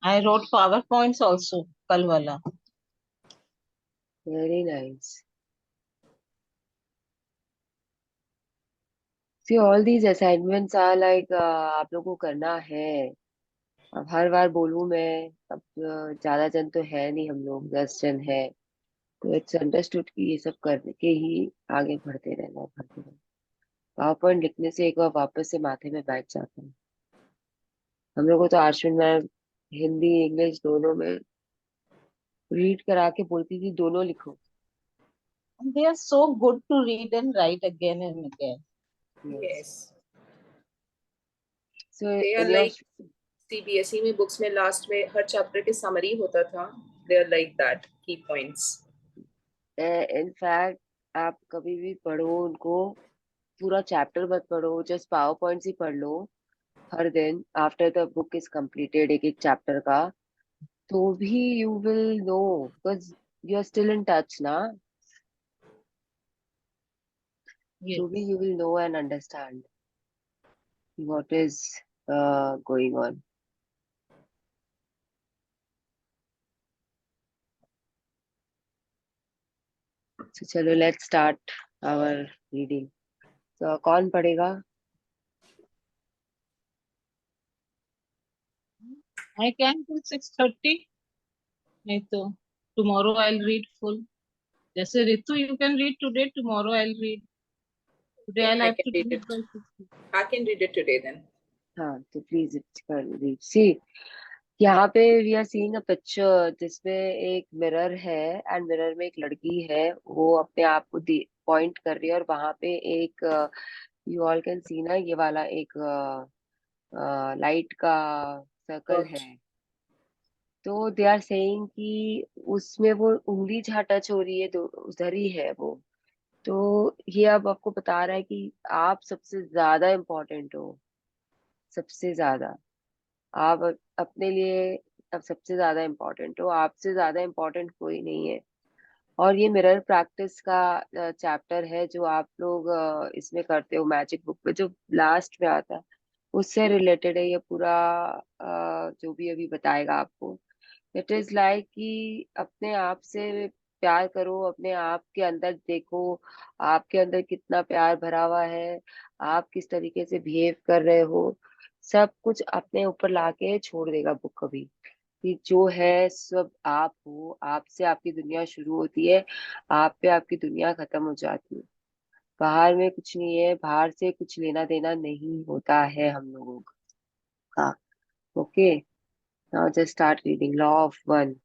I wrote PowerPoints also, कल वाला. Very nice. See all these assignments are like आप लोगों को करना है. अब हर बार बोलूं मैं, अब ज्यादा जन तो है नहीं, हम लोग 10 जन है. तो इट्स अंडरस्टूड कि ये सब करके ही आगे बढ़ते रहना. पावर पॉइंट लिखने से एक बार वापस से माथे में बैठ जाता है. हम लोग को तो आश्विन मैम हिंदी इंग्लिश दोनों में रीड करा के बोलती थी दोनों लिखो. They are so good to read and write again and again. Yes. Yes. So They are in your like CBSE में बुक्स में लास्ट में हर चैप्टर के समरी होता था. They are like that, key points. In fact आप कभी भी पढ़ो उनको, पूरा चैप्टर मत पढ़ो, जस्ट पावर पॉइंट्स ही पढ़ लो हर दिन after the book is completed, एक एक चैप्टर का. तो भी you will know, because you are still in touch ना. तो भी Yes. You will know and understand what is going on. तो चलो लेट्स स्टार्ट आवर रीडिंग. तो कौन पढ़ेगा? I can do 6:30. नहीं तो tomorrow I'll read full. जैसे Ritu, you can read today. Tomorrow I'll read. Today Okay, I'll I have can to read do it it. by 6:30. I can read it today then. हाँ तो please read. See यहाँ पे we are seeing a picture जिसमें एक mirror है and mirror में एक लड़की है, वो अपने आप को पॉइंट कर रही है, और वहां पे एक यू ऑल कैन सी ना, ये वाला एक लाइट का सर्कल Got. है. तो दे आर सेइंग कि उसमें वो उंगली जहाँ टच हो रही है तो उधर ही है वो. तो ये अब आपको बता रहा है कि आप सबसे ज्यादा इम्पोर्टेंट हो, सबसे ज्यादा. आप अपने लिए अब सबसे ज्यादा इम्पोर्टेंट हो, आपसे ज्यादा इम्पोर्टेंट कोई नहीं है. और ये मिरर प्रैक्टिस का चैप्टर है जो आप लोग इसमें करते हो मैजिक बुक में, जो लास्ट में आता है, उससे रिलेटेड है ये पूरा. जो भी अभी बताएगा आपको, इट इज लाइक कि अपने आप से प्यार करो, अपने आप के अंदर देखो, आपके अंदर कितना प्यार भरा हुआ है, आप किस तरीके से बिहेव कर रहे हो. सब कुछ अपने ऊपर लाके छोड़ देगा बुक कभी. कि जो है सब आप हो, आपसे आपकी दुनिया शुरू होती है, आप पे आपकी दुनिया खत्म हो जाती है. बाहर में कुछ नहीं है, बाहर से कुछ लेना देना नहीं होता है हम लोगों का. Okay. Now just start reading law of one.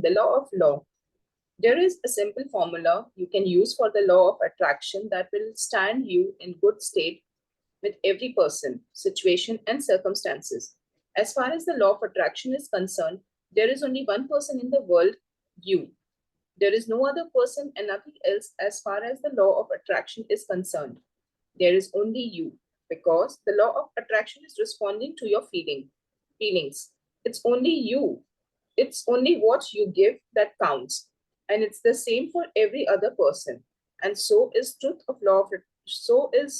The law of law. There is a simple formula you can use for the law of attraction that will stand you in good state with every person, situation, and circumstances. As far as the law of attraction is concerned, there is only one person in the world, you. There is no other person and nothing else as far as the law of attraction is concerned. There is only you, because the law of attraction is responding to your feelings. It's only you. It's only what you give that counts. And it's the same for every other person. And so is truth of law of so is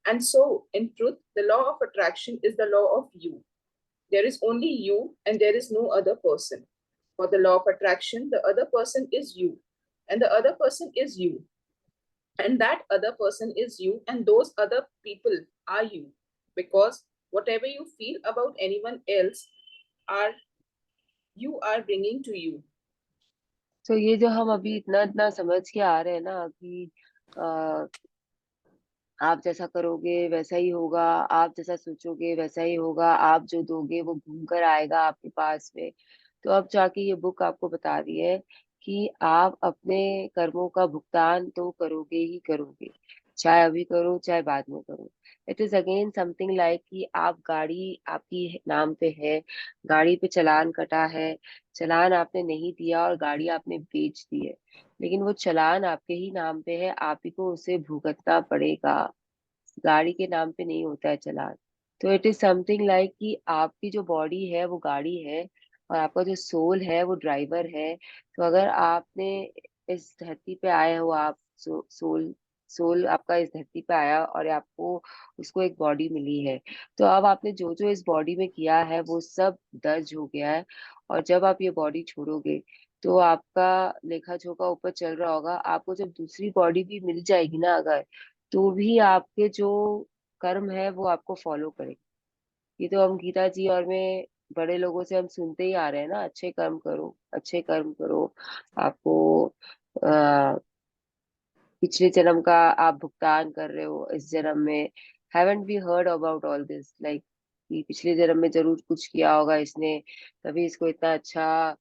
and so in truth, the law of attraction is the law of you. There is only you and there is no other person. For the law of attraction, the other person is you, and the other person is you, and that other person is you, and those other people are you, because whatever you feel about anyone else are you are bringing to you. तो ये जो हम अभी इतना इतना समझ के आ रहे हैं ना कि आ, आप जैसा करोगे वैसा ही होगा, आप जैसा सोचोगे वैसा ही होगा, आप जो दोगे वो घूम कर आएगा आपके पास में. तो अब जाके ये बुक आपको बता रही है कि आप अपने कर्मों का भुगतान तो करोगे ही करोगे, चाहे अभी करो चाहे बाद में करो. It is again something like कि आप गाड़ी आपकी नाम पे है, गाड़ी पे चालान कटा है, चालान आपने नहीं दिया और गाड़ी आपने बेच दी है, लेकिन वो चालान आपके ही नाम पे है, आप ही को उसे भुगतना पड़ेगा. गाड़ी के नाम पे नहीं होता है चालान. तो इट इज समथिंग लाइक कि आपकी जो बॉडी है वो गाड़ी है, और आपका जो सोल है वो ड्राइवर है. तो अगर आपने इस धरती पे आए हो, आप सोल सोल आपका इस धरती पे आया और आपको उसको एक बॉडी मिली है। तो अब आपने जो जो इस बॉडी में किया है वो सब दर्ज हो गया है। और जब आप ये बॉडी छोड़ोगे तो आपका लेखा जोखा ऊपर चल रहा होगा। आपको जब दूसरी बॉडी भी मिल जाएगी ना अगर, तो भी आपके जो कर्म है वो आपको फॉलो करेंगे। ये तो हम गीता जी और में बड़े लोगों से हम सुनते ही आ रहे हैं ना, अच्छे कर्म करो, अच्छे कर्म करो। आपको आ, पिछले जन्म का आप भुगतान कर रहे हो इस जन्म में। Haven't we heard about all this, like कि पिछले जन्म में जरूर कुछ किया होगा इसने, तभी इसको इतना अच्छा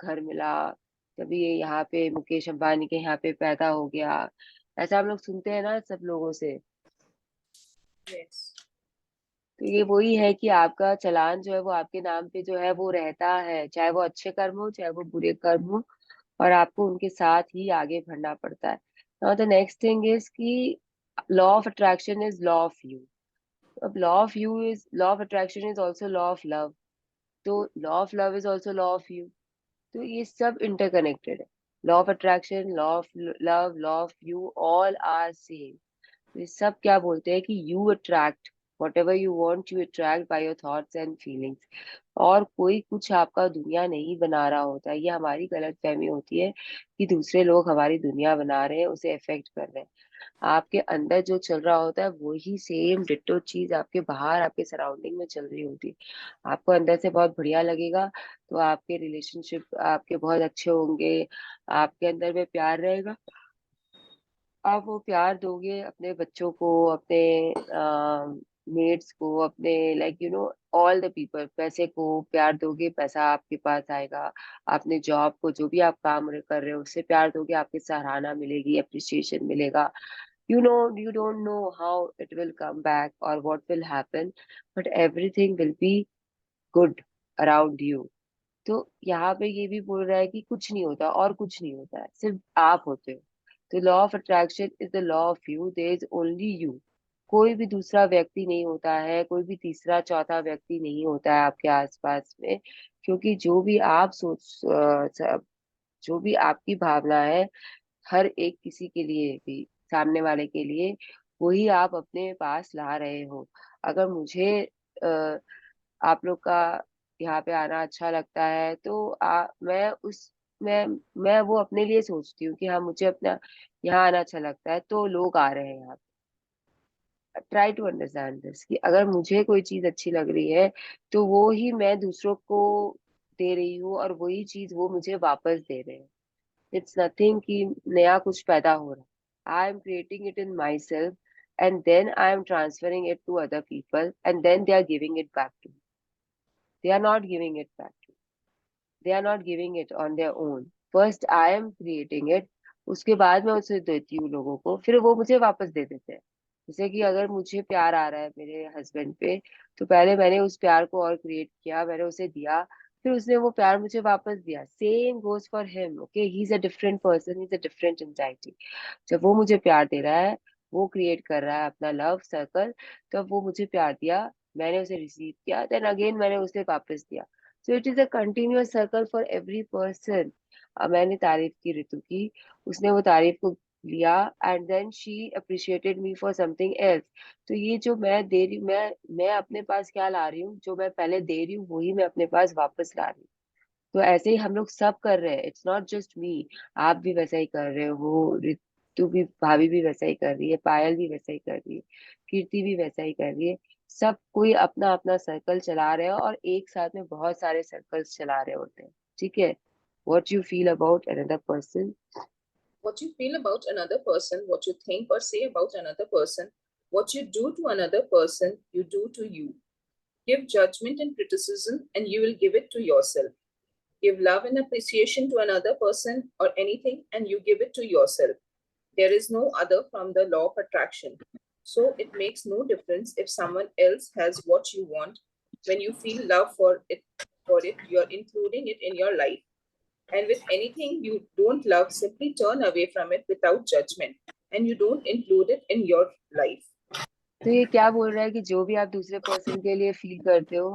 घर मिला, तभी ये यहाँ पे मुकेश अंबानी के यहाँ पे पैदा हो गया। ऐसा हम लोग सुनते हैं ना सब लोगों से। Yes. तो ये वही है कि आपका चालान जो है वो आपके नाम पे जो है वो रहता है, चाहे वो अच्छे कर्म हो चाहे वो बुरे कर्म हो, और आपको उनके साथ ही आगे बढ़ना पड़ता है। Now the next thing is कि law of attraction is law of you. अब law of attraction is also law of love. तो law of love is also law of you. तो ये सब इंटरकनेक्टेड है। Law of attraction, law of love, law of you, all are same. ये सब क्या बोलते हैं कि you attract whatever you want, you attract by your thoughts and feelings. और कोई कुछ आपका दुनिया नहीं बना रहा होता। ये हमारी गलत फहमी होती है कि दूसरे लोग हमारी दुनिया बना रहे हैं, उसे इफेक्ट कर रहे हैं। आपके अंदर जो चल रहा होता है वही सेम डिट्टो चीज आपके बाहर आपके सराउंडिंग में चल रही होती है। आपको अंदर से बहुत बढ़िया लगेगा तो आपके रिलेशनशिप आपके बहुत अच्छे होंगे, आपके अंदर में प्यार रहेगा, आप वो प्यार दोगे अपने बच्चों को, अपने मेट्स को, अपने like you know all the people. पैसे को प्यार दोगे, पैसा आपके पास आएगा। अपने जॉब को, जो भी आप काम कर रहे हो उससे प्यार दोगे, आपकी सराहना मिलेगी, अप्रिसिएशन मिलेगा। you don't know how it will come back or what will happen, but everything will be good around you। तो यहाँ पे ये भी बोल रहा है कि कुछ नहीं होता और कुछ नहीं होता है, सिर्फ आप होते हो। तो law of attraction is the law of you, there is only you. कोई भी दूसरा व्यक्ति नहीं होता है, कोई भी तीसरा चौथा व्यक्ति नहीं होता है आपके आसपास में। क्योंकि जो भी आप जो भी आपकी भावना है, हर एक किसी के लिए भी, सामने वाले के लिए, वही आप अपने पास ला रहे हो। अगर मुझे आप लोग का यहाँ पे आना अच्छा लगता है तो मैं वो अपने लिए सोचती हूँ कि हाँ मुझे अपना यहाँ आना अच्छा लगता है तो लोग आ रहे हैं यहाँ पे। ट्राई टू अंडरस्टैंड दिस कि अगर मुझे कोई चीज अच्छी लग रही है तो वो ही मैं दूसरों को दे रही हूँ और वही चीज वो मुझे वापस दे रहे हैं। इट्स नथिंग कि नया कुछ पैदा हो रहा है। I am creating it in my self and then I am transferring it to other people and then they are giving it back to. They are not giving it back to you. They are not giving it on their own. First I am creating it, उसके बाद मैं उसे देती हूँ लोगों को, फिर वो मुझे वापस दे देते हैं। जैसे कि अगर मुझे प्यार आ रहा है मेरे हस्बैंड पे, तो पहले मैंने उस प्यार को और क्रिएट किया, मैंने उसे दिया, फिर उसने वो प्यार मुझे वापस दिया। Same goes for him. Okay, he is a different person, he is a different anxiety. जब वो मुझे प्यार दे रहा है, वो क्रिएट कर रहा है अपना लव सर्कल, तब वो मुझे प्यार दिया, मैंने उसे रिसीव किया, देन अगेन मैंने उसे वापस दिया। सो it is a continuous circle for every person. मैंने तारीफ की ऋतु की, उसने वो तारीफ को लिया and then she appreciated me for something else. तो ये जो मैं दे रही हूँ, मैं अपने पास क्या ला रही हूँ, जो मैं पहले दे रही हूँ वही मैं अपने पास वापस ला रही हूँ। तो ऐसे ही हम लोग सब कर रहे हैं, इट्स नॉट जस्ट मी। आप भी वैसा ही कर रहे हो, रितु भी, भाभी भी वैसा ही कर रही है, पायल भी वैसा ही कर रही है, कीर्ति भी वैसा ही कर रही है। सब कोई अपना अपना सर्कल चला रहे हो और एक साथ में बहुत सारे सर्कल्स चला रहे होते हैं। ठीक है। What you feel about another person. What you feel about another person, what you think or say about another person, what you do to another person, you do to you. Give judgment and criticism, and you will give it to yourself. Give love and appreciation to another person or anything, and you give it to yourself. There is no other from the law of attraction. So it makes no difference if someone else has what you want. When you feel love for it, you're including it in your life. And with anything you don't love, simply turn away from it without judgment, and you don't include it in your life. तो ये क्या बोल रहा है कि जो भी आप दूसरे पर्सन के लिए फील करते हो,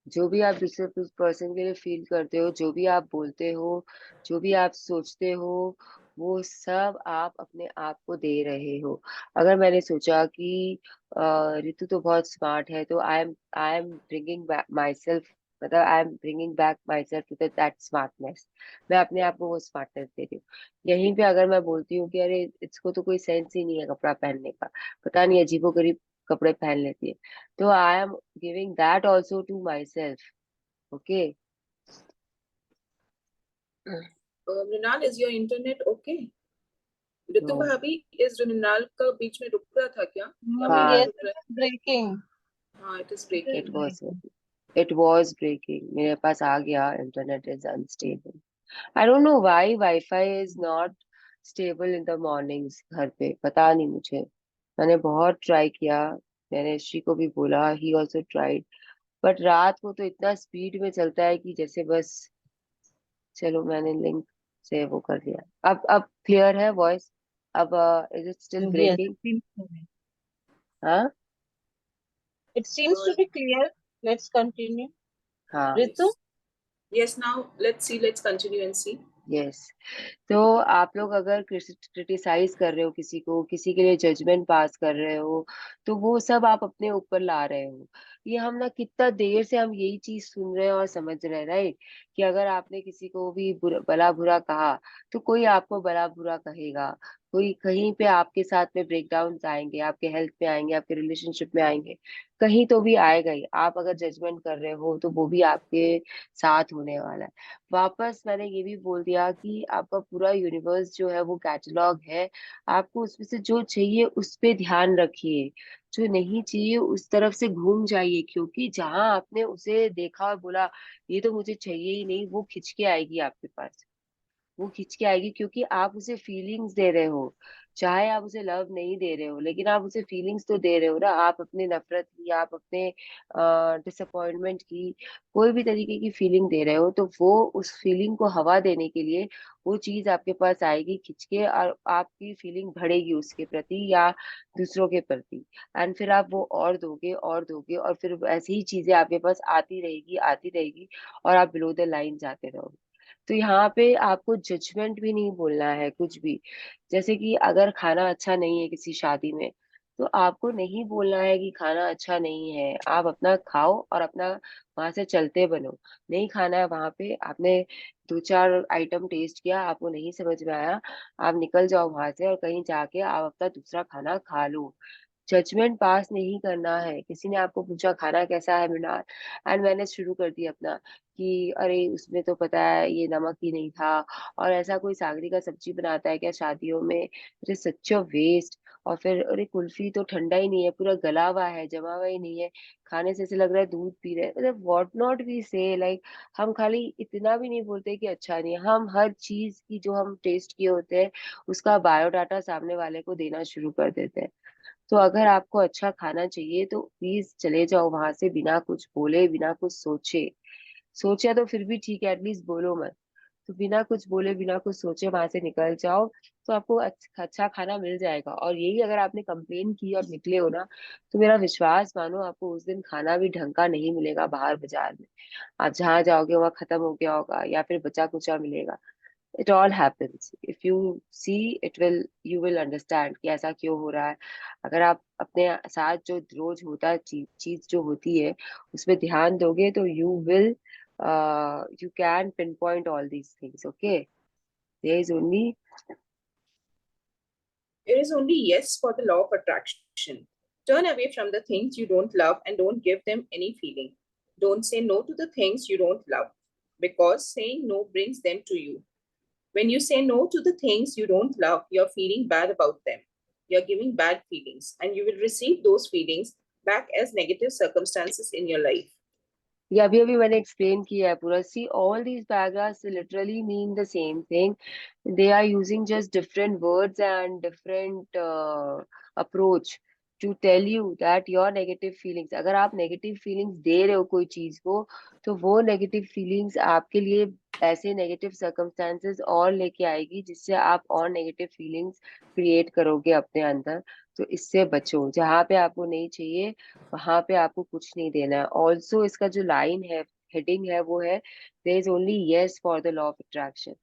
जो भी आप दूसरे पर्सन के लिए फील करते हो, जो भी आप बोलते हो, जो भी आप सोचते हो, वो सब आप अपने आप को दे रहे हो। अगर मैंने सोचा कि रितु तो बहुत स्मार्ट है, तो I am bringing back myself, मतलब I am bringing back my self to that smartness. मैं अपने आप को वो स्मार्टनेस दे रही हूँ। यहीं पे अगर मैं बोलती हूँ कि अरे इसको तो कोई सेंस ही नहीं है कपड़ा पहनने का, पता नहीं अजीबोगरीब कपड़े पहन लेती है, तो I am giving that also to my self. Okay. Mrinal, is your internet okay? Ritu no. भाभी, इस मृणाल का बीच में रुक रहा था क्या, या No, मेरा ही हाँ, yes, रुक रहा it's breaking. है? हाँ, it is It is it breaking. Was breaking. It was breaking, मेरे पास आ गया internet is unstable. I don't know why wifi is not stable in the mornings घर पे, पता नहीं मुझे। मैंने बहुत ट्राई किया, मैंने श्री को भी बोला, ही ऑल्सो ट्राइड, बट रात को तो इतना स्पीड में चलता है कि जैसे बस, चलो मैंने लिंक से वो कर दिया। अब क्लियर है वॉइस? अब is it still Yes, breaking? it seems to be. हाँ। It seems to be clear. Let's continue. हाँ। Ritu? Yes. Yes, now let's see, let's continue and see. Yes. तो आप लोग अगर क्रिटिसाइज कर रहे हो किसी को, किसी के लिए जजमेंट पास कर रहे हो, तो वो सब आप अपने ऊपर ला रहे हो। ये हम ना कितना देर से हम यही चीज सुन रहे हैं और समझ रहे हैं, राइट? कि अगर आपने किसी को भी भला बुरा कहा, तो कोई आपको भला बुरा कहेगा, कोई कहीं पे आपके साथ में ब्रेकडाउन आएंगे, आपके हेल्थ में आएंगे, आपके रिलेशनशिप में आएंगे, कहीं तो भी आएगा ही। आप अगर जजमेंट कर रहे हो तो वो भी आपके साथ होने वाला है। वापस मैंने ये भी बोल दिया कि आपका पूरा यूनिवर्स जो है वो कैटलॉग है, आपको उसमें से जो चाहिए उस पे ध्यान रखिए, जो नहीं चाहिए उस तरफ से घूम जाइए, क्योंकि जहां आपने उसे देखा और बोला ये तो मुझे चाहिए ही नहीं, वो खिंच के आएगी आपके पास। वो खींच के आएगी, क्योंकि आप उसे फीलिंग्स दे रहे हो। चाहे आप उसे लव नहीं दे रहे हो, लेकिन आप उसे फीलिंग्स तो दे रहे हो ना। आप अपने नफरत की, आप अपने डिसअपॉइंटमेंट की, कोई भी तरीके की फीलिंग दे रहे हो, तो वो उस फीलिंग को हवा देने के लिए वो चीज आपके पास आएगी खिंच के, और आपकी फीलिंग बढ़ेगी उसके प्रति या दूसरों के प्रति। एंड फिर आप वो और दोगे और दोगे, और फिर ऐसी ही चीजें आपके पास आती रहेगी आती रहेगी, और आप बिलो द लाइन जाते रहोगे। तो यहाँ पे आपको जजमेंट भी नहीं बोलना है कुछ भी। जैसे कि अगर खाना अच्छा नहीं है किसी शादी में, तो आपको नहीं बोलना है कि खाना अच्छा नहीं है। आप अपना खाओ और अपना वहां से चलते बनो। नहीं खाना है वहां पे, आपने दो चार आइटम टेस्ट किया, आपको नहीं समझ में आया, आप निकल जाओ वहां से और कहीं जाके आप अपना दूसरा खाना खा लो। जजमेंट पास नहीं करना है। किसी ने आपको पूछा खाना कैसा है मृणाल, एंड मैंने शुरू कर दिया अपना कि अरे उसमें तो पता है ये नमक ही नहीं था, और ऐसा कोई सागरी का सब्जी बनाता है क्या शादियों में, अरे सच वेस्ट। और फिर अरे कुल्फी तो ठंडा ही नहीं है, पूरा गला हुआ है, जमा हुआ ही नहीं है, खाने से ऐसे लग रहा है दूध पी रहे हैं, मतलब what not we say, like हम खाली इतना भी नहीं बोलते कि अच्छा नहीं है, हम हर चीज की जो हम टेस्ट किए होते हैं उसका बायोडाटा सामने वाले को देना शुरू कर देते हैं। तो अगर आपको अच्छा खाना चाहिए तो प्लीज चले जाओ वहां से, बिना कुछ बोले, बिना कुछ सोचे। सोचा तो फिर भी ठीक है, एटलीस्ट बोलो मत। तो बिना कुछ बोले, बिना कुछ सोचे वहां से निकल जाओ, तो आपको अच्छा खाना मिल जाएगा। और यही अगर आपने कंप्लेन की और निकले हो ना, तो मेरा विश्वास मानो आपको उस दिन खाना भी ढंग का नहीं मिलेगा बाहर बाजार में। आप जहाँ जाओगे वहाँ खत्म हो गया होगा, या फिर बचा कुचा मिलेगा। It all happens, if you see it will, you will understand कि ऐसा क्यों हो रहा है। अगर आप अपने साथ जो रोज होता है चीज जो होती है उसमें ध्यान दोगे, तो you will, you can pinpoint all these things. Okay, there is only, It is only yes for the law of attraction. Turn away from the things you don't love and don't give them any feeling. Don't say no to the things you don't love, because saying no brings them to you. When you say no to the things you don't love, you're feeling bad about them. You're giving bad feelings, and you will receive those feelings back as negative circumstances in your life. ये अभी अभी मैंने explain किया है पूरा। See all these paragraphs literally mean the same thing, they are using just different words and different approach to tell you that your negative feelings, अगर आप negative feelings दे रहे हो कोई चीज को, तो वो नेगेटिव फीलिंग्स आपके लिए ऐसे नेगेटिव सर्कमस्टेंसेस और लेके आएगी, जिससे आप और नेगेटिव फीलिंग्स क्रिएट करोगे अपने अंदर। तो इससे बचो, जहाँ पे आपको नहीं चाहिए वहां पे आपको कुछ नहीं देना है। ऑल्सो इसका जो लाइन है, हेडिंग है, वो है there is only yes for the law of attraction.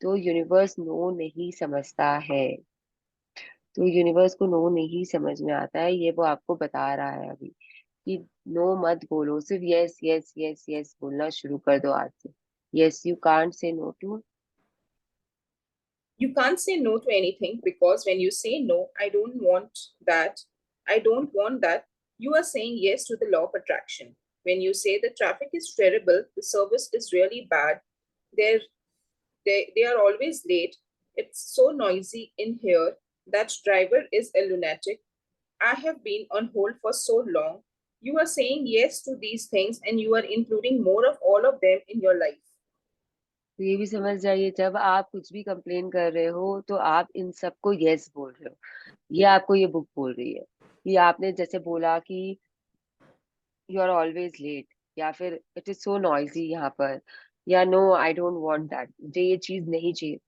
तो यूनिवर्स नो नहीं समझता है, तो यूनिवर्स को नो नहीं समझ में आता है, ये वो आपको बता रहा है अभी कि नो मत बोलो, सिर्फ यस यस यस यस बोलना शुरू कर दो आज से। Yes, you can't say no to. You can't say no to anything because when you say no, I don't want that, you are saying yes to the law of attraction. When you say the traffic is terrible, the service is really bad, they're, they are always late, it's so noisy in here, that driver is a lunatic, I have been on hold for so long, you are saying yes to these things and you are including more of all of them in your life. तो ये भी समझ जाइए, जब आप कुछ भी complain कर रहे हो तो आप इन सबको यस बोल रहे हो। ये आपको ये बुक बोल रही है कि आपने जैसे बोला कि यू आर ऑलवेज लेट, या फिर इट इज सो नॉइजी यहाँ पर, या no I don't want that, मुझे ये चीज नहीं चाहिए।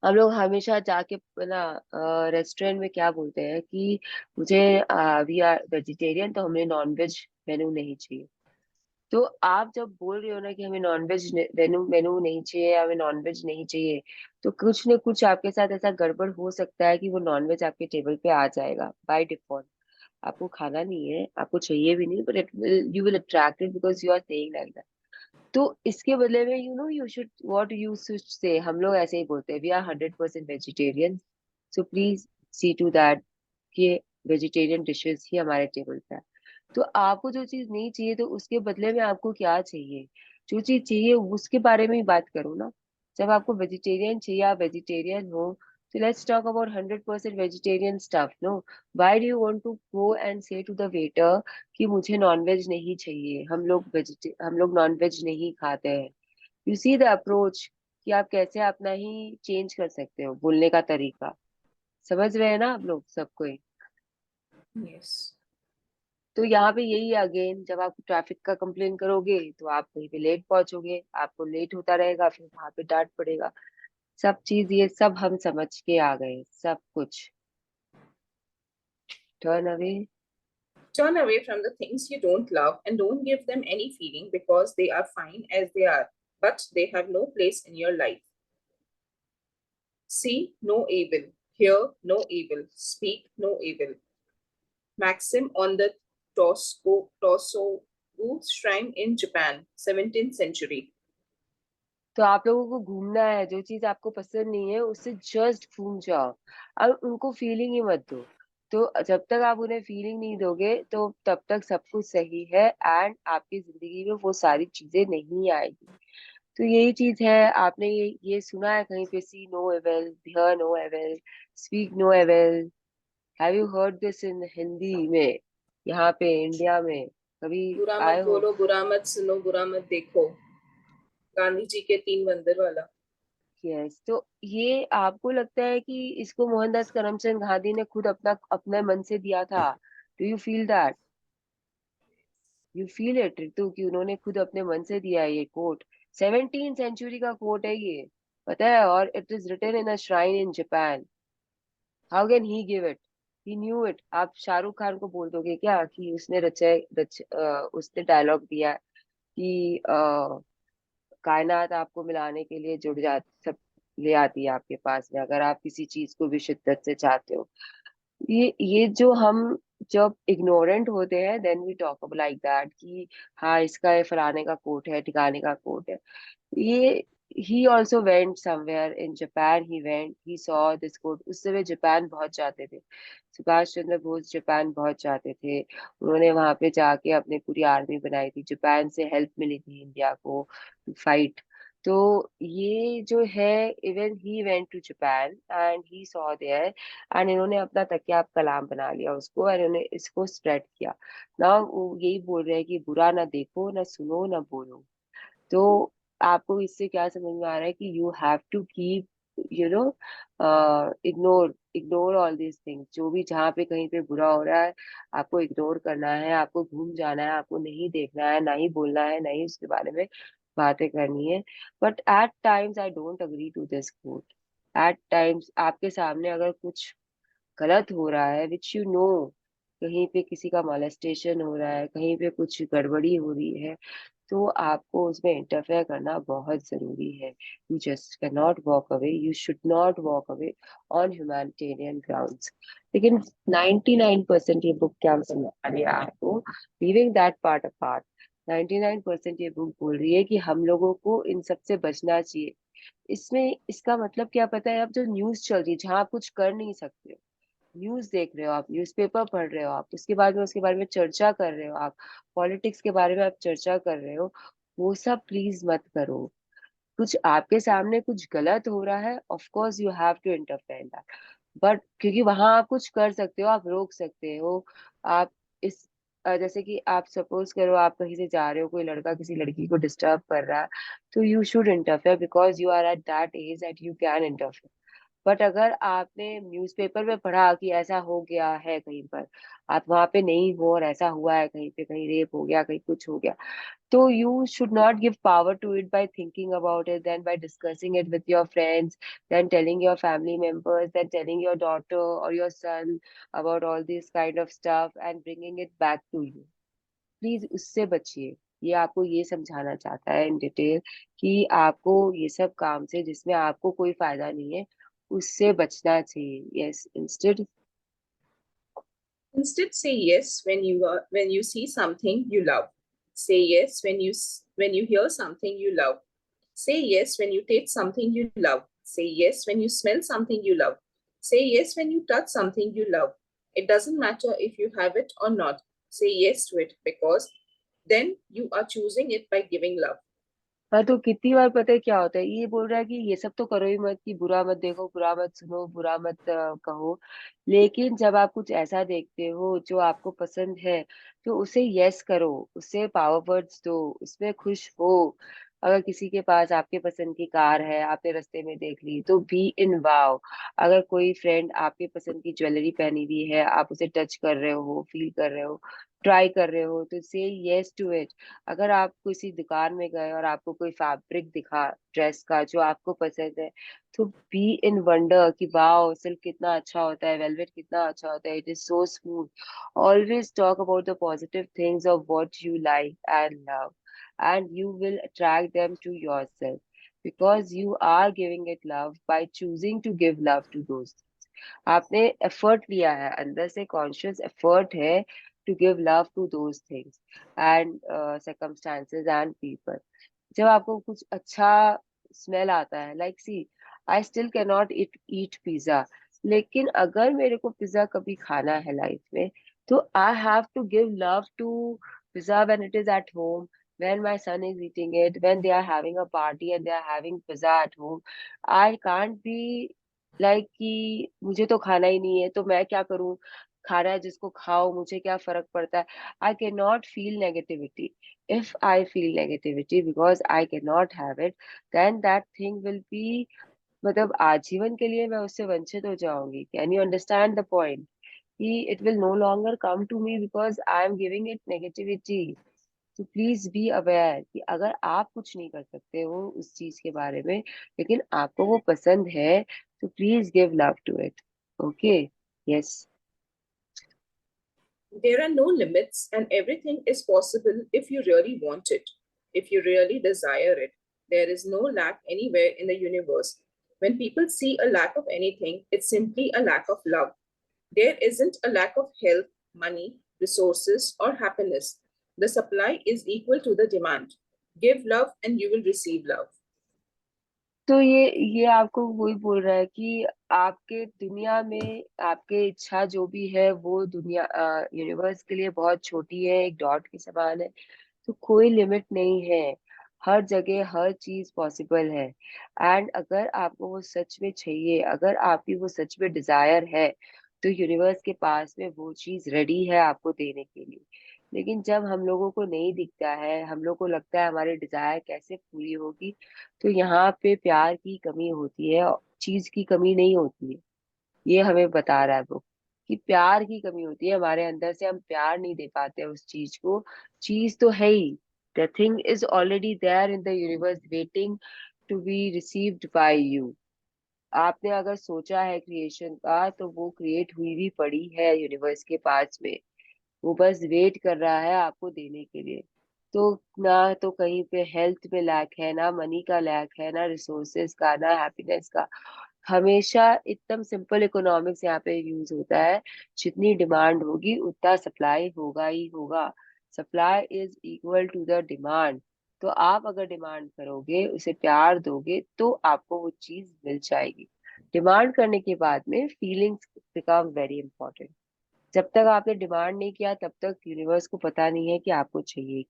हम लोग हमेशा जाके ना रेस्टोरेंट में क्या बोलते हैं कि मुझे वी आर वेजिटेरियन, तो हमें नॉन वेज मेनू नहीं चाहिए। तो आप जब बोल रहे हो ना कि हमें नॉनवेज मेनू मेनू नहीं चाहिए, हमें नॉनवेज नहीं चाहिए, तो कुछ न कुछ आपके साथ ऐसा गड़बड़ हो सकता है कि वो नॉनवेज आपके टेबल पे आ जाएगा बाय डिफॉल्ट। आपको खाना नहीं है, आपको चाहिए भी नहीं, but it will you will attract it because you are saying like that. तो इसके बदले में you know you should what you should say, हम लोग ऐसे ही बोलते हैं we are 100% vegetarian, so please see to that कि वेजिटेरियन डिशेस ही हमारे टेबल पे है। तो आपको जो चीज नहीं चाहिए तो उसके बदले में आपको क्या चाहिए, जो चीज चाहिए उसके बारे में ही बात करो ना। जब आपको वेजिटेरियन चाहिए, आप वेजिटेरियन हो, तो let's talk about 100% vegetarian stuff. No, why do you want to go and say to the waiter कि मुझे नॉनवेज नहीं चाहिए, हम लोग नॉनवेज नहीं खाते हैं। यू सी द अप्रोच कि आप कैसे अपना ही चेंज कर सकते हो बोलने का तरीका। समझ रहे हैं ना आप लोग सबको? Yes. तो यहाँ पे यही है अगेन, जब आप ट्रैफिक का कंप्लेन करोगे तो आप कहीं पे लेट पहुंचोगे, आपको लेट होता रहेगा, फिर वहां पे डांट पड़ेगा। सब चीज ये सब हम समझ के आ गए, सब कुछ। Turn away. Turn away from the things you don't love and don't give them any feeling because they are fine as they are, but they have no place in your life. See no evil, hear no evil, speak no evil. Maxim on the Tosogu shrine in Japan, 17th century. तो आप लोगों को घूमना है, जो चीज आपको पसंद नहीं है उससे जस्ट घूम जाओ, अब उनको फीलिंग ही मत दो। तो जब तक आप उन्हें फीलिंग नहीं दोगे तो तब तक सब कुछ सही है, एंड आपकी जिंदगी में वो सारी चीजें नहीं आएगी। तो यही चीज है, आपने ये सुना है कहीं पे, see no evil, hear no evil, speak no evil. Have you heard this in Hindi में, यहाँ पे इंडिया में कभी बुरा आए मत हो? बोलो, बुरा मत सुनो, बुरा मत देखो, गांधी जी के 3 बंदर वाला। यस, तो ये आपको लगता है कि इसको मोहनदास करमचंद गांधी ने खुद अपने मन से दिया था? Do you feel that? You feel it Ritu कि उन्होंने खुद अपने मन से दिया है ये कोट? 17 सेंचुरी का कोट है ये, पता है, और it is written in a shrine in Japan. How can he give it? He knew it. आप शाहरुख खान को बोल दोगे क्या कि उसने उसने डायलॉग दिया कि कायनात आपको मिलाने के लिए जुड़ जा सब ले आती है आपके पास में, अगर आप किसी चीज को भी शिद्दत से चाहते हो। ये जो हम जब इग्नोरेंट होते हैं then we talk like that कि हाँ इसका ये फलाने का कोट है, ठिकाने का कोट है। ये he also went somewhere in Japan, he saw this quote। उस समय जापान बहुत जाते थे, सुभाष चंद्र बोस जापान बहुत जाते थे। उन्होंने वहां पे जाके अपनी पूरी आर्मी बनाई थी, जापान से हेल्प मिली थी इंडिया को टू फाइट। तो ये जो है, even he went to Japan and he saw there, and इन्होंने अपना तकिया कलाम बना लिया उसको, और इन्होंने इसको स्प्रेड किया ना। वो यही बोल रहे हैं कि बुरा ना देखो, ना सुनो, ना बोलो। तो आपको इससे क्या समझ में आ रहा है कि you have to keep you know ignore ignore all this things. जो भी जहाँ पे कहीं पे बुरा हो रहा है आपको इग्नोर करना है, आपको घूम जाना है, आपको नहीं देखना है, ना ही बोलना है, ना ही उसके बारे में बातें करनी है। But at times I don't agree to this quote. At times आपके सामने अगर कुछ गलत हो रहा है विच यू नो, कहीं पे किसी का मॉलेस्टेशन हो रहा है, कहीं पे कुछ गड़बड़ी हो रही है, तो आपको उसमें इंटरफेयर करना बहुत जरूरी है. You just can not walk away, you should not walk away on humanitarian grounds. लेकिन 99% ये बुक क्या समझा रही है आपको, लीविंग दैट पार्ट अपार्ट, 99% ये बुक बोल रही है कि हम लोगों को इन सब से बचना चाहिए. इसमें इसका मतलब क्या पता है, अब जो न्यूज चल रही है जहां आप कुछ कर नहीं सकते, न्यूज देख रहे हो आप, न्यूज़पेपर पढ़ रहे हो आप, उसके बाद में उसके बारे में चर्चा कर रहे हो आप, पॉलिटिक्स के बारे में आप चर्चा कर रहे हो, वो सब प्लीज मत करो. कुछ आपके सामने कुछ गलत हो रहा है, of course you have to interfere that, but क्योंकि वहां आप कुछ कर सकते हो, आप रोक सकते हो. आप इस जैसे कि आप सपोज करो आप कहीं से जा रहे हो, कोई लड़का किसी लड़की को डिस्टर्ब कर रहा है, तो you should interfere because you are at that age that you can interfere. But अगर आपने न्यूज़पेपर में पढ़ा कि ऐसा हो गया है कहीं पर, आप वहां पे नहीं हो और ऐसा हुआ है कहीं पे, कहीं रेप हो गया, कहीं कुछ हो गया, तो you should not give power to it by thinking about it, then by discussing it with your friends, then telling your family members, then telling your daughter or your son about all this kind of stuff and bringing it back to you. Please उससे बचिए. ये आपको ये समझाना चाहता है in detail कि आपको ये सब काम से जिसमें आपको कोई फायदा नहीं है, उससे बचना चाहिए. Yes, instead. Instead, say yes when you see something you love. Say yes when you hear something you love. Say yes when you taste something you love. Say yes when you smell something you love. Say yes when you touch something you love. It doesn't matter if you have it or not. Say yes to it because then you are choosing it by giving love. हाँ, तो कितनी बार पता है क्या होता है, ये बोल रहा है कि ये सब तो करो ही मत, कि बुरा मत देखो, बुरा मत सुनो, बुरा मत कहो. लेकिन जब आप कुछ ऐसा देखते हो जो आपको पसंद है, तो उसे यस करो, उसे पावर वर्ड्स दो, उसमें खुश हो. अगर किसी के पास आपके पसंद की कार है, आपने रास्ते में देख ली, तो बी इन वाव. अगर कोई फ्रेंड आपके पसंद की ज्वेलरी पहनी हुई है, आप उसे टच कर रहे हो, फील कर रहे हो, ट्राई कर रहे हो, तो से यस टू इट. अगर आप किसी दुकान में गए और आपको कोई फैब्रिक दिखा ड्रेस का जो आपको पसंद है, तो बी इन वंडर कि वाओ, सिल्क कितना अच्छा होता है, वेलवेट कितना अच्छा होता है, it is so smooth. Always talk about the positive things of what you like and love, and you will attract them to yourself because you are giving it love by choosing to give love to those things. आपने effort लिया है, अंदर से conscious effort है to give love to those things and circumstances and people. जब आपको कुछ अच्छा स्मेल आता है, like see, I still can not eat pizza, लेकिन अगर मेरे को पिज्जा कभी खाना है लाइफ में, तो I have to give love to pizza when it is at home, when my son is eating it, when they are having a party and they are having pizza at home. I can't be like कि मुझे तो खाना ही नहीं है तो मैं क्या करूं, खाना है जिसको खाओ, मुझे क्या फर्क पड़ता है. I cannot feel negativity. If I feel negativity because I cannot have it, then that thing will be, मतलब आजीवन के लिए मैं उससे वंचित हो जाऊंगी. Can you understand the point कि it will no longer come to me because I am giving it negativity. तो प्लीज बी अवेयर कि अगर आप कुछ नहीं कर सकते हो उस चीज के बारे में, लेकिन आपको वो पसंद है, तो please give love to it. Okay. Yes. There are no limits, and everything is possible if you really want it, if you really desire it. There is no lack anywhere in the universe. When people see a lack of anything, it's simply a lack of love. There isn't a lack of health, money, resources, or happiness. The supply is equal to the demand. Give love, and you will receive love. तो ये आपको वही बोल रहा है कि आपके दुनिया में आपके इच्छा जो भी है वो दुनिया यूनिवर्स के लिए बहुत छोटी है, एक डॉट के समान है. तो कोई लिमिट नहीं है, हर जगह हर चीज पॉसिबल है. एंड अगर आपको वो सच में चाहिए, अगर आपकी वो सच में डिजायर है, तो यूनिवर्स के पास में वो चीज रेडी है आपको देने के लिए. लेकिन जब हम लोगों को नहीं दिखता है, हम लोग को लगता है हमारी डिजायर कैसे पूरी होगी, तो यहाँ पे प्यार की कमी होती है, चीज की कमी नहीं होती है. ये हमें बता रहा है वो कि प्यार की कमी होती है हमारे अंदर से, हम प्यार नहीं दे पाते उस चीज को. चीज तो है ही, the thing is already there in the universe waiting to be received by you. आपने अगर सोचा है क्रिएशन का, तो वो क्रिएट हुई भी पड़ी है यूनिवर्स के पास में, वो बस वेट कर रहा है आपको देने के लिए. तो ना तो कहीं पे हेल्थ में लैक है, ना मनी का लैक है, ना रिसोर्सेज का, ना हैप्पीनेस का। हमेशा एकदम सिंपल इकोनॉमिक्स यहाँ पे यूज होता है। जितनी डिमांड होगी उतना सप्लाई होगा ही होगा। Supply is equal to the demand. तो आप अगर डिमांड करोगे, उसे प्यार दोगे, तो आपको वो चीज मिल जाएगी। डिमांड करने के बाद में फीलिंग्स बिकम वेरी इंपॉर्टेंट। जब तक आपने डिमांड नहीं किया तब तक यूनिवर्स को पता नहीं है कि आपको चाहिए।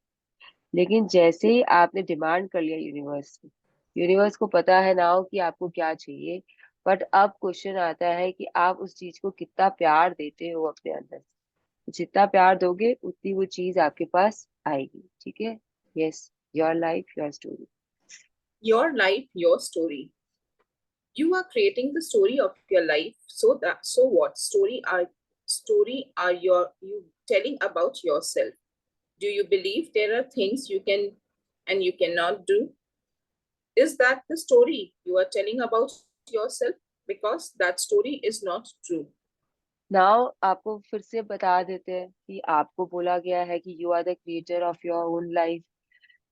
लेकिन जैसे ही आपने डिमांड कर लिया यूनिवर्स से, यूनिवर्स को पता है ना हो कि आपको क्या चाहिए। बट अब क्वेश्चन आता है कि आप उस चीज को कितना प्यार देते हो अपने अंदर से। जितना प्यार दोगे उतनी वो चीज आपके पास आएगी। ठीक है। Yes. Your life your story. Your life, your story. You are creating the story of your life. So what story are you telling about yourself? Do you believe there are things you can and you cannot do? Is that the story you are telling about yourself? Because that story is not true. Now आपको फिर से बता देते हैं कि आपको बोला गया है कि you are the creator of your own life.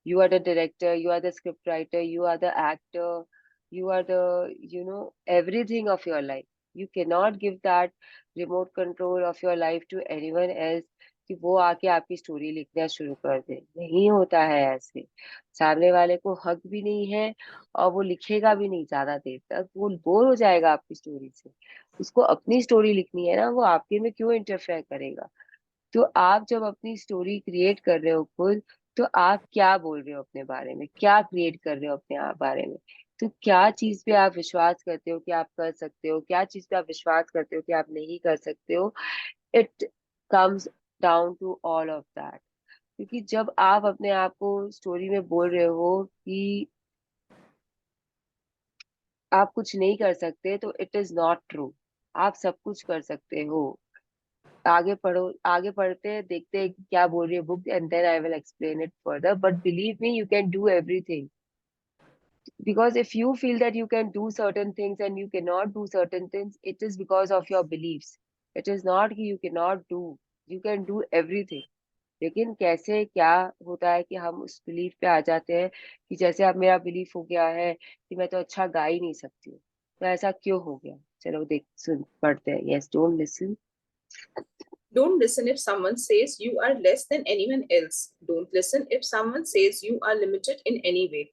You are the director, you are the script writer, you are the actor, you are the, everything of your life. You cannot give that remote control of your life to anyone else कि वो आके आपकी story लिखना शुरू कर दे। नहीं होता है ऐसे। सामने वाले को हक भी नहीं है, और वो लिखेगा भी नहीं ज्यादा देर तक, वो बोर हो जाएगा आपकी स्टोरी से। उसको अपनी स्टोरी लिखनी है ना, वो आपके में क्यों इंटरफेयर करेगा। तो आप जब अपनी स्टोरी क्रिएट कर रहे हो खुद, तो आप क्या बोल रहे हो अपने बारे में, क्या क्रिएट कर रहे हो अपने आप बारे में। तो क्या चीज पे आप विश्वास करते हो कि आप कर सकते हो, क्या चीज पे आप विश्वास करते हो कि आप नहीं कर सकते हो। It comes down to all of that. क्योंकि जब आप अपने आप को स्टोरी में बोल रहे हो कि आप कुछ नहीं कर सकते, तो इट इज नॉट ट्रू। आप सब कुछ कर सकते हो। आगे पढ़ो, आगे पढ़ते हैं, देखते हैं कि क्या बोल रही है book, and then I will explain it further. But believe me, you can do everything. Because if you feel that you can do certain things and you cannot do certain things, it is because of your beliefs. It is not कि you cannot do, you can do everything. लेकिन कैसे क्या होता है कि हम उस belief पे आ जाते हैं कि जैसे अब मेरा बिलीफ हो गया है कि मैं तो अच्छा गा ही नहीं सकती हूँ। तो ऐसा क्यों हो गया, चलो देख सुन पढ़ते हैं। Yes, don't listen. Don't listen if someone says you are less than anyone else. Don't listen if someone says you are limited in any way.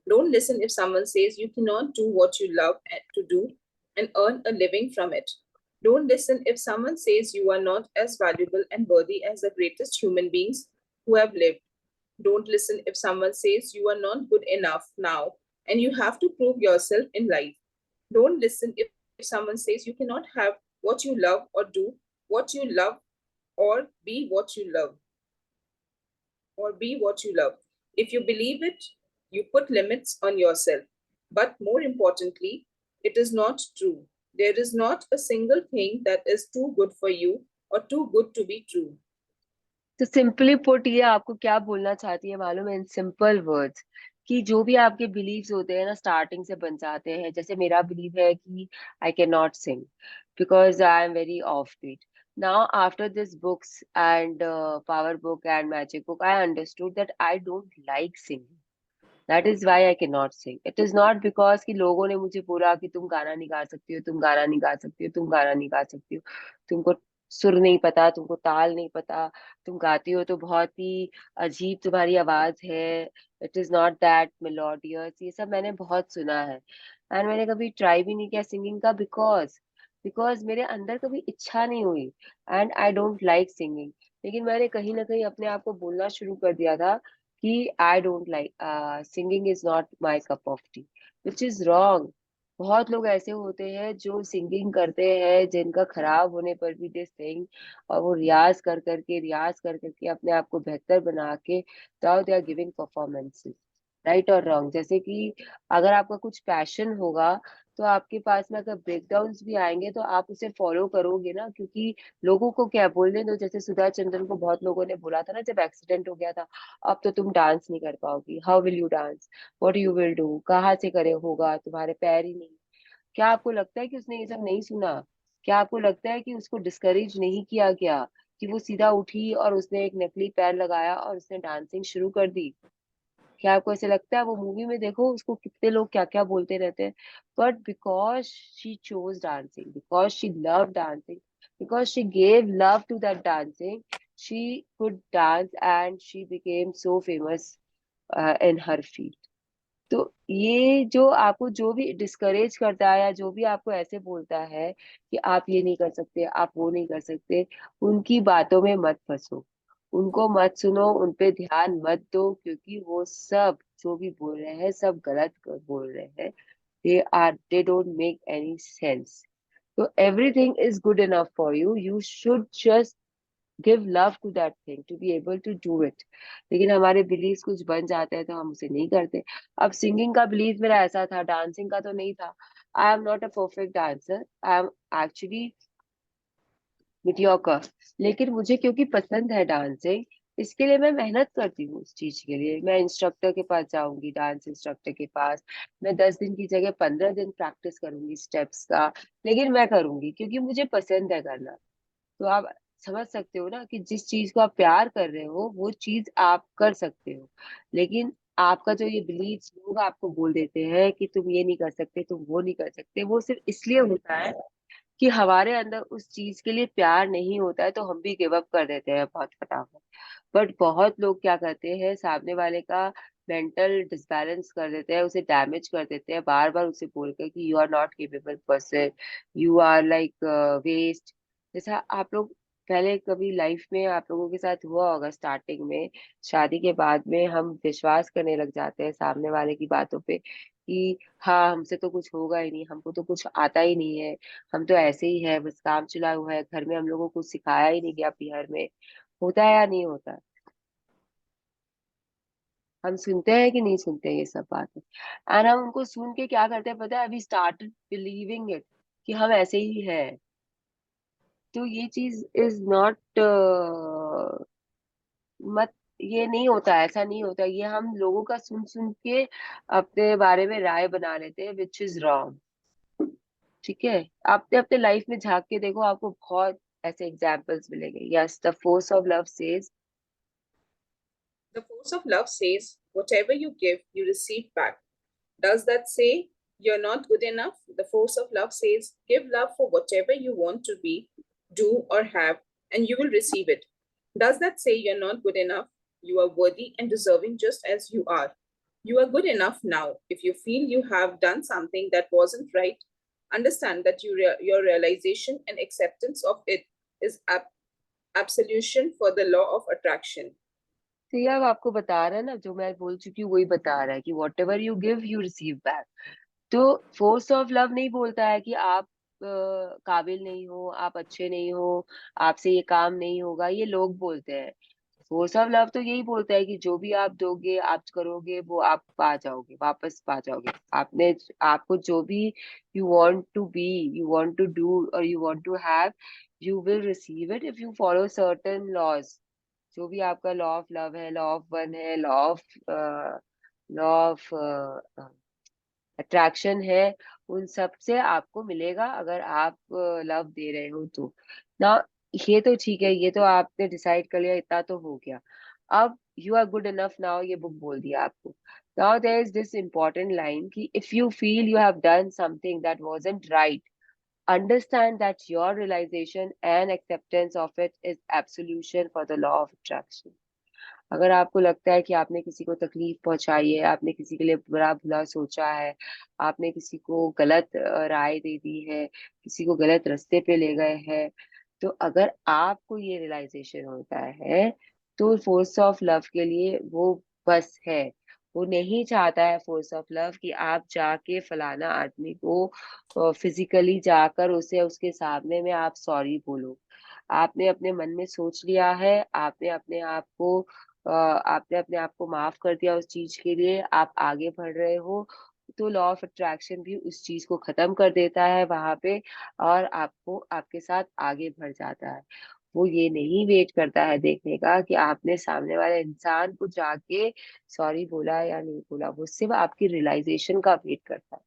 Don't listen if someone says you cannot do what you love to do and earn a living from it. Don't listen if someone says you are not as valuable and worthy as the greatest human beings who have lived. Don't listen if someone says you are not good enough now and you have to prove yourself in life. Don't listen if someone says you cannot have what you love or do what you love or be what you love or be what you love. If you believe it, you put limits on yourself. But more importantly, it is not true. There is not a single thing that is too good for you or too good to be true. तो simply put, ये आपको क्या बोलना चाहती है मालूम है, in simple words, कि जो भी आपके बिलीव्स होते हैं ना, स्टार्टिंग से बन जाते हैं। जैसे मेरा बिलीव है कि I can not sing because I am very off beat. Now after this books and power book and magic book, I understood that I don't like singing. That is why I can not sing. It is not because कि लोगों ने मुझे बोला कि तुम गाना नहीं गा सकती हो, तुम गाना नहीं गा सकती हो, तुम गाना नहीं गा सकती हो, तुमको सुर नहीं पता, तुमको ताल नहीं पता, तुम गाती हो तो बहुत ही अजीब तुम्हारी आवाज है, it is not that melodious. ये सब मैंने बहुत सुना है, एंड मैंने कभी ट्राई भी नहीं किया सिंगिंग का, बिकॉज बिकॉज मेरे अंदर कभी इच्छा नहीं हुई, and I don't like singing. लेकिन मैंने कहीं ना कहीं अपने आप को बोलना शुरू कर दिया था कि आई don't like singing, is not my cup of T, which is wrong. बहुत लोग ऐसे होते हैं जो सिंगिंग करते हैं, जिनका खराब होने पर भी दे सिंग, और वो रियाज कर करके अपने आप को बेहतर बना के now they are giving performances. Right और रॉन्ग, जैसे कि अगर आपका कुछ पैशन होगा, तो आपके पास में अगर ब्रेकडाउन्स भी आएंगे तो आप उसे फॉलो करोगे ना, क्योंकि लोगों को क्या बोलने दो। जैसे सुधा चंद्रन को बहुत लोगों ने बोला था ना जब एक्सीडेंट हो गया था, अब तो तुम डांस नहीं कर पाओगी, how will you dance, what you will do, कहाँ से करे होगा, तुम्हारे पैर ही नहीं। क्या आपको लगता है कि उसने ये सब नहीं सुना? क्या आपको लगता है कि उसको डिस्करेज नहीं किया गया? कि वो सीधा उठी और उसने एक नकली पैर लगाया और उसने डांसिंग शुरू कर दी? क्या आपको ऐसे लगता है? वो मूवी में देखो उसको कितने लोग क्या क्या बोलते रहते हैं, but because she chose dancing, because she love dancing, because she gave love to that dancing, she could dance and she became so famous in her field. तो ये जो आपको जो भी डिस्करेज करता है या जो भी आपको ऐसे बोलता है कि आप ये नहीं कर सकते, आप वो नहीं कर सकते, उनकी बातों में मत फंसो, उनको मत सुनो, उन पे ध्यान मत दो, क्योंकि वो सब जो भी बोल रहे हैं सब गलत बोल रहे हैं। They don't make any sense. तो everything is good enough for you, you should just give love to that thing to be able to do it. लेकिन हमारे बिलीव कुछ बन जाते हैं तो हम उसे नहीं करते। अब सिंगिंग का बिलीव मेरा ऐसा था, डांसिंग का तो नहीं था। I am not a perfect dancer, I am actually mediocre, लेकिन मुझे क्योंकि पसंद है डांसिंग, इसके लिए मैं मेहनत करती हूँ। उस चीज के लिए मैं इंस्ट्रक्टर के पास जाऊंगी, डांस इंस्ट्रक्टर के पास। मैं 10 दिन की जगह 15 दिन प्रैक्टिस करूंगी स्टेप्स का, लेकिन मैं करूंगी क्योंकि मुझे पसंद है करना। तो आप समझ सकते हो ना कि जिस चीज को आप प्यार कर रहे हो वो चीज आप कर सकते हो। लेकिन आपका जो ये बिलीफ लोग आपको बोल देते हैं कि तुम ये नहीं कर सकते, तुम वो नहीं कर सकते, वो सिर्फ इसलिए होता है कि हमारे अंदर उस चीज के लिए प्यार नहीं होता है, तो हम भी गिव अप कर देते हैं बहुत फटाफट। बट बहुत लोग क्या करते हैं, सामने वाले का मेंटल डिसबैलेंस कर देते हैं, उसे डैमेज कर देते हैं, बार बार उसे बोलकर कि you are not capable person, you are like waste. जैसा आप लोग पहले कभी लाइफ में आप लोगों के साथ हुआ होगा, स्टार्टिंग में शादी के बाद में हम विश्वास करने लग जाते हैं सामने वाले की बातों पे कि हाँ हमसे तो कुछ होगा ही नहीं, हमको तो कुछ आता ही नहीं है, हम तो ऐसे ही है, बस काम चला हुआ है, घर में हम लोगों को कुछ सिखाया ही नहीं गया बिहार में। होता है या नहीं होता है? हम सुनते हैं कि नहीं सुनते हैं ये सब बातें? एंड हम उनको सुन के क्या करते हैं पता है? वी स्टार्टेड बिलीविंग इट कि हम ऐसे ही है। तो ये चीज इज नॉट मत, ये नहीं होता, ऐसा नहीं होता। ये हम लोगों का सुन सुन के अपने बारे में राय बना लेते हैं, विच इज रॉन्ग। ठीक है, आपने अपने लाइफ में झांक के देखो, आपको बहुत ऐसे एग्जाम्पल्स मिलेंगे। Yes, the force of love says. The force of love says, whatever you give, you receive back. Does that say you're not good enough? The force of love says, give love for whatever you want to be, do, or have, and you will receive it. Does that say you're not good enough? You are worthy and deserving just as you are. You are good enough now. If you feel you have done something that wasn't right, understand that your realization and acceptance of it is absolution for the law of attraction. तो ये अब आपको बता रहा है ना, जो मैं बोल चुकी हूँ वही बता रहा है कि what ever you give you receive back. तो फोर्स ऑफ लव नहीं बोलता है कि आप काबिल नहीं हो, आप अच्छे नहीं हो, आपसे ये काम नहीं होगा, ये लोग बोलते हैं। फोर्स ऑफ लव तो यही बोलता है कि जो भी आप दोगे, आप करोगे, वो आप पा जाओगे, वापस पा जाओगे। आपने, आपको जो भी you want to be, you want to do और you want to have, you will receive it if you follow certain laws. जो भी आपका लॉ ऑफ लव है, लॉ ऑफ वन है, लॉ ऑफ अट्रैक्शन है, उन सब से आपको मिलेगा अगर आप लव दे रहे हो तो। ना, ये तो ठीक है, ये तो आपने डिसाइड कर लिया, इतना तो हो गया। अब you are good enough now, ये बुक बोल दिया आपको। Now there is this important line कि if you feel you have done something that wasn't right, understand that your realization and acceptance of it is absolution for the law of attraction. अगर आपको लगता है कि आपने किसी को तकलीफ पहुंचाई है, आपने किसी के लिए बुरा भला सोचा है, आपने किसी को गलत राय दे दी है, किसी को गलत रास्ते पे ले गए हैं, तो अगर आपको ये रियलाइजेशन होता है, तो फोर्स ऑफ लव के लिए वो बस है। वो नहीं चाहता है फोर्स ऑफ लव कि आप जाके फलाना आदमी को फिजिकली जाकर उसे उसके सामने में आप सॉरी बोलो। आपने अपने मन में सोच लिया है, आपने अपने आप को माफ कर दिया उस चीज के लिए, आप आगे बढ़ रहे हो, तो लॉ ऑफ अट्रैक्शन भी उस चीज को खत्म कर देता है वहां पे, और आपको आपके साथ आगे बढ़ जाता है। वो ये नहीं वेट करता है देखने का कि आपने सामने वाले इंसान को जाके सॉरी बोला या नहीं बोला, वो सिर्फ आपकी रियलाइजेशन का वेट करता है।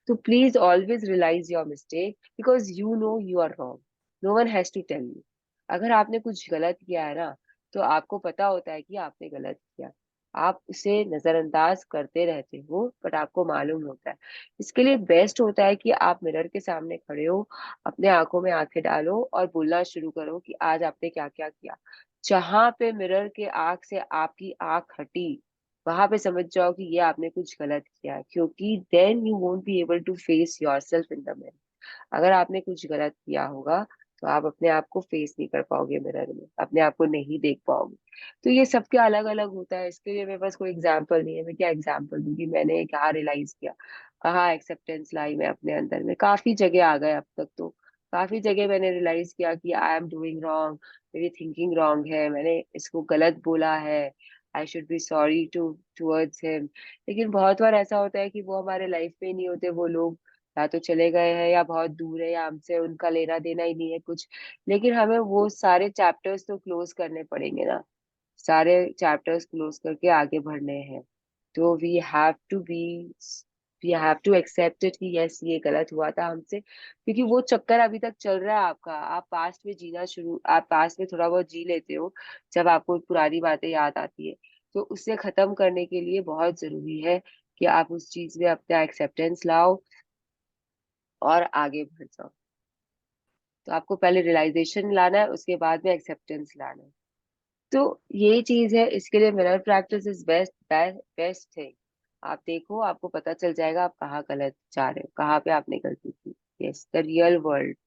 तो please always realise your mistake because you know you are wrong, no one has to tell you. अगर आपने कुछ गलत किया है ना, तो आपको पता होता है कि आपने गलत किया, आप उसे नजरअंदाज करते रहते हो, बट आपको मालूम होता है। इसके लिए बेस्ट होता है कि आप मिरर के सामने खड़े हो, अपने आंखों में आंखें डालो और बोलना शुरू करो कि आज आपने क्या क्या किया। जहां पे मिरर के आंख से आपकी आंख हटी, वहां पे समझ जाओ कि ये आपने कुछ गलत किया है, क्योंकि then you won't be able to face yourself in the mirror. अगर आपने कुछ गलत किया होगा, तो आप अपने आप को फेस नहीं कर पाओगे मिरर में, अपने आप को नहीं देख पाओगे। तो ये सबके अलग अलग होता है, इसके लिए मेरे पास कोई एग्जाम्पल नहीं है। मैं क्या एग्जाम्पल दूं कि मैंने कहाँ रियलाइज किया, कहाँ एक्सेप्टेंस लाई मैं अपने अंदर में। काफी जगह आ गए अब तक तो, काफी जगह मैंने रियलाइज किया कि आई एम डूइंग रॉन्ग, मेरी थिंकिंग रॉन्ग है, मैंने इसको गलत बोला है, I should be sorry towards him. लेकिन बहुत बार ऐसा होता है कि वो हमारे लाइफ में ही नहीं होते, वो लोग या तो चले गए हैं या बहुत दूर है या हमसे उनका लेना देना ही नहीं है कुछ। लेकिन हमें वो सारे चैप्टर्स तो क्लोज करने पड़ेंगे ना, सारे चैप्टर्स क्लोज करके आगे बढ़ने हैं। तो we have to accept it कि यस, ये गलत हुआ था हमसे, क्योंकि वो चक्कर अभी तक चल रहा है आपका। आप पास्ट में थोड़ा बहुत जी लेते हो जब आपको पुरानी बातें याद आती है। तो उससे खत्म करने के लिए बहुत जरूरी है कि आप उस चीज में अपना एक्सेप्टेंस लाओ और आगे बढ़ जाओ। तो आपको पहले रियलाइजेशन लाना है, उसके बाद में एक्सेप्टेंस लाना है। तो यही चीज है, इसके लिए mirror practice is best best thing. आप देखो, आपको पता चल जाएगा आप कहाँ गलत जा रहे हो, कहाँ पे आपने गलती की। Yes, the real world.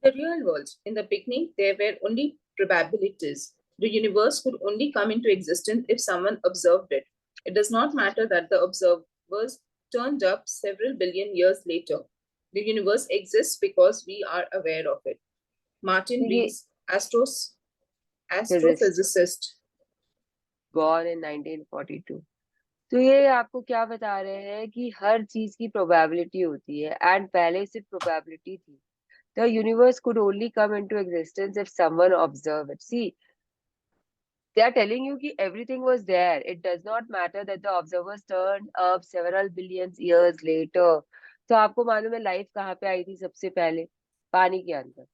The real world. In the beginning, there were only probabilities. The universe could only come into existence if someone observed it. It does not matter that the observers turned up several billion years later. The universe exists because we are aware of it. तो Martin ये Rees, physicist, astrophysicist. Born in 1942। तो ये आपको क्या बता रहे हैं कि हर चीज की प्रोबेबिलिटी होती है, एंड पहले सिर्फ प्रोबेबिलिटी थी। The universe could only come into existence if someone observed it. See, they are telling you कि everything was there. It does not matter that the observers turned up several billions years later. तो आपको मालूम है life कहाँ पे आई थी सबसे पहले? पानी के अंदर।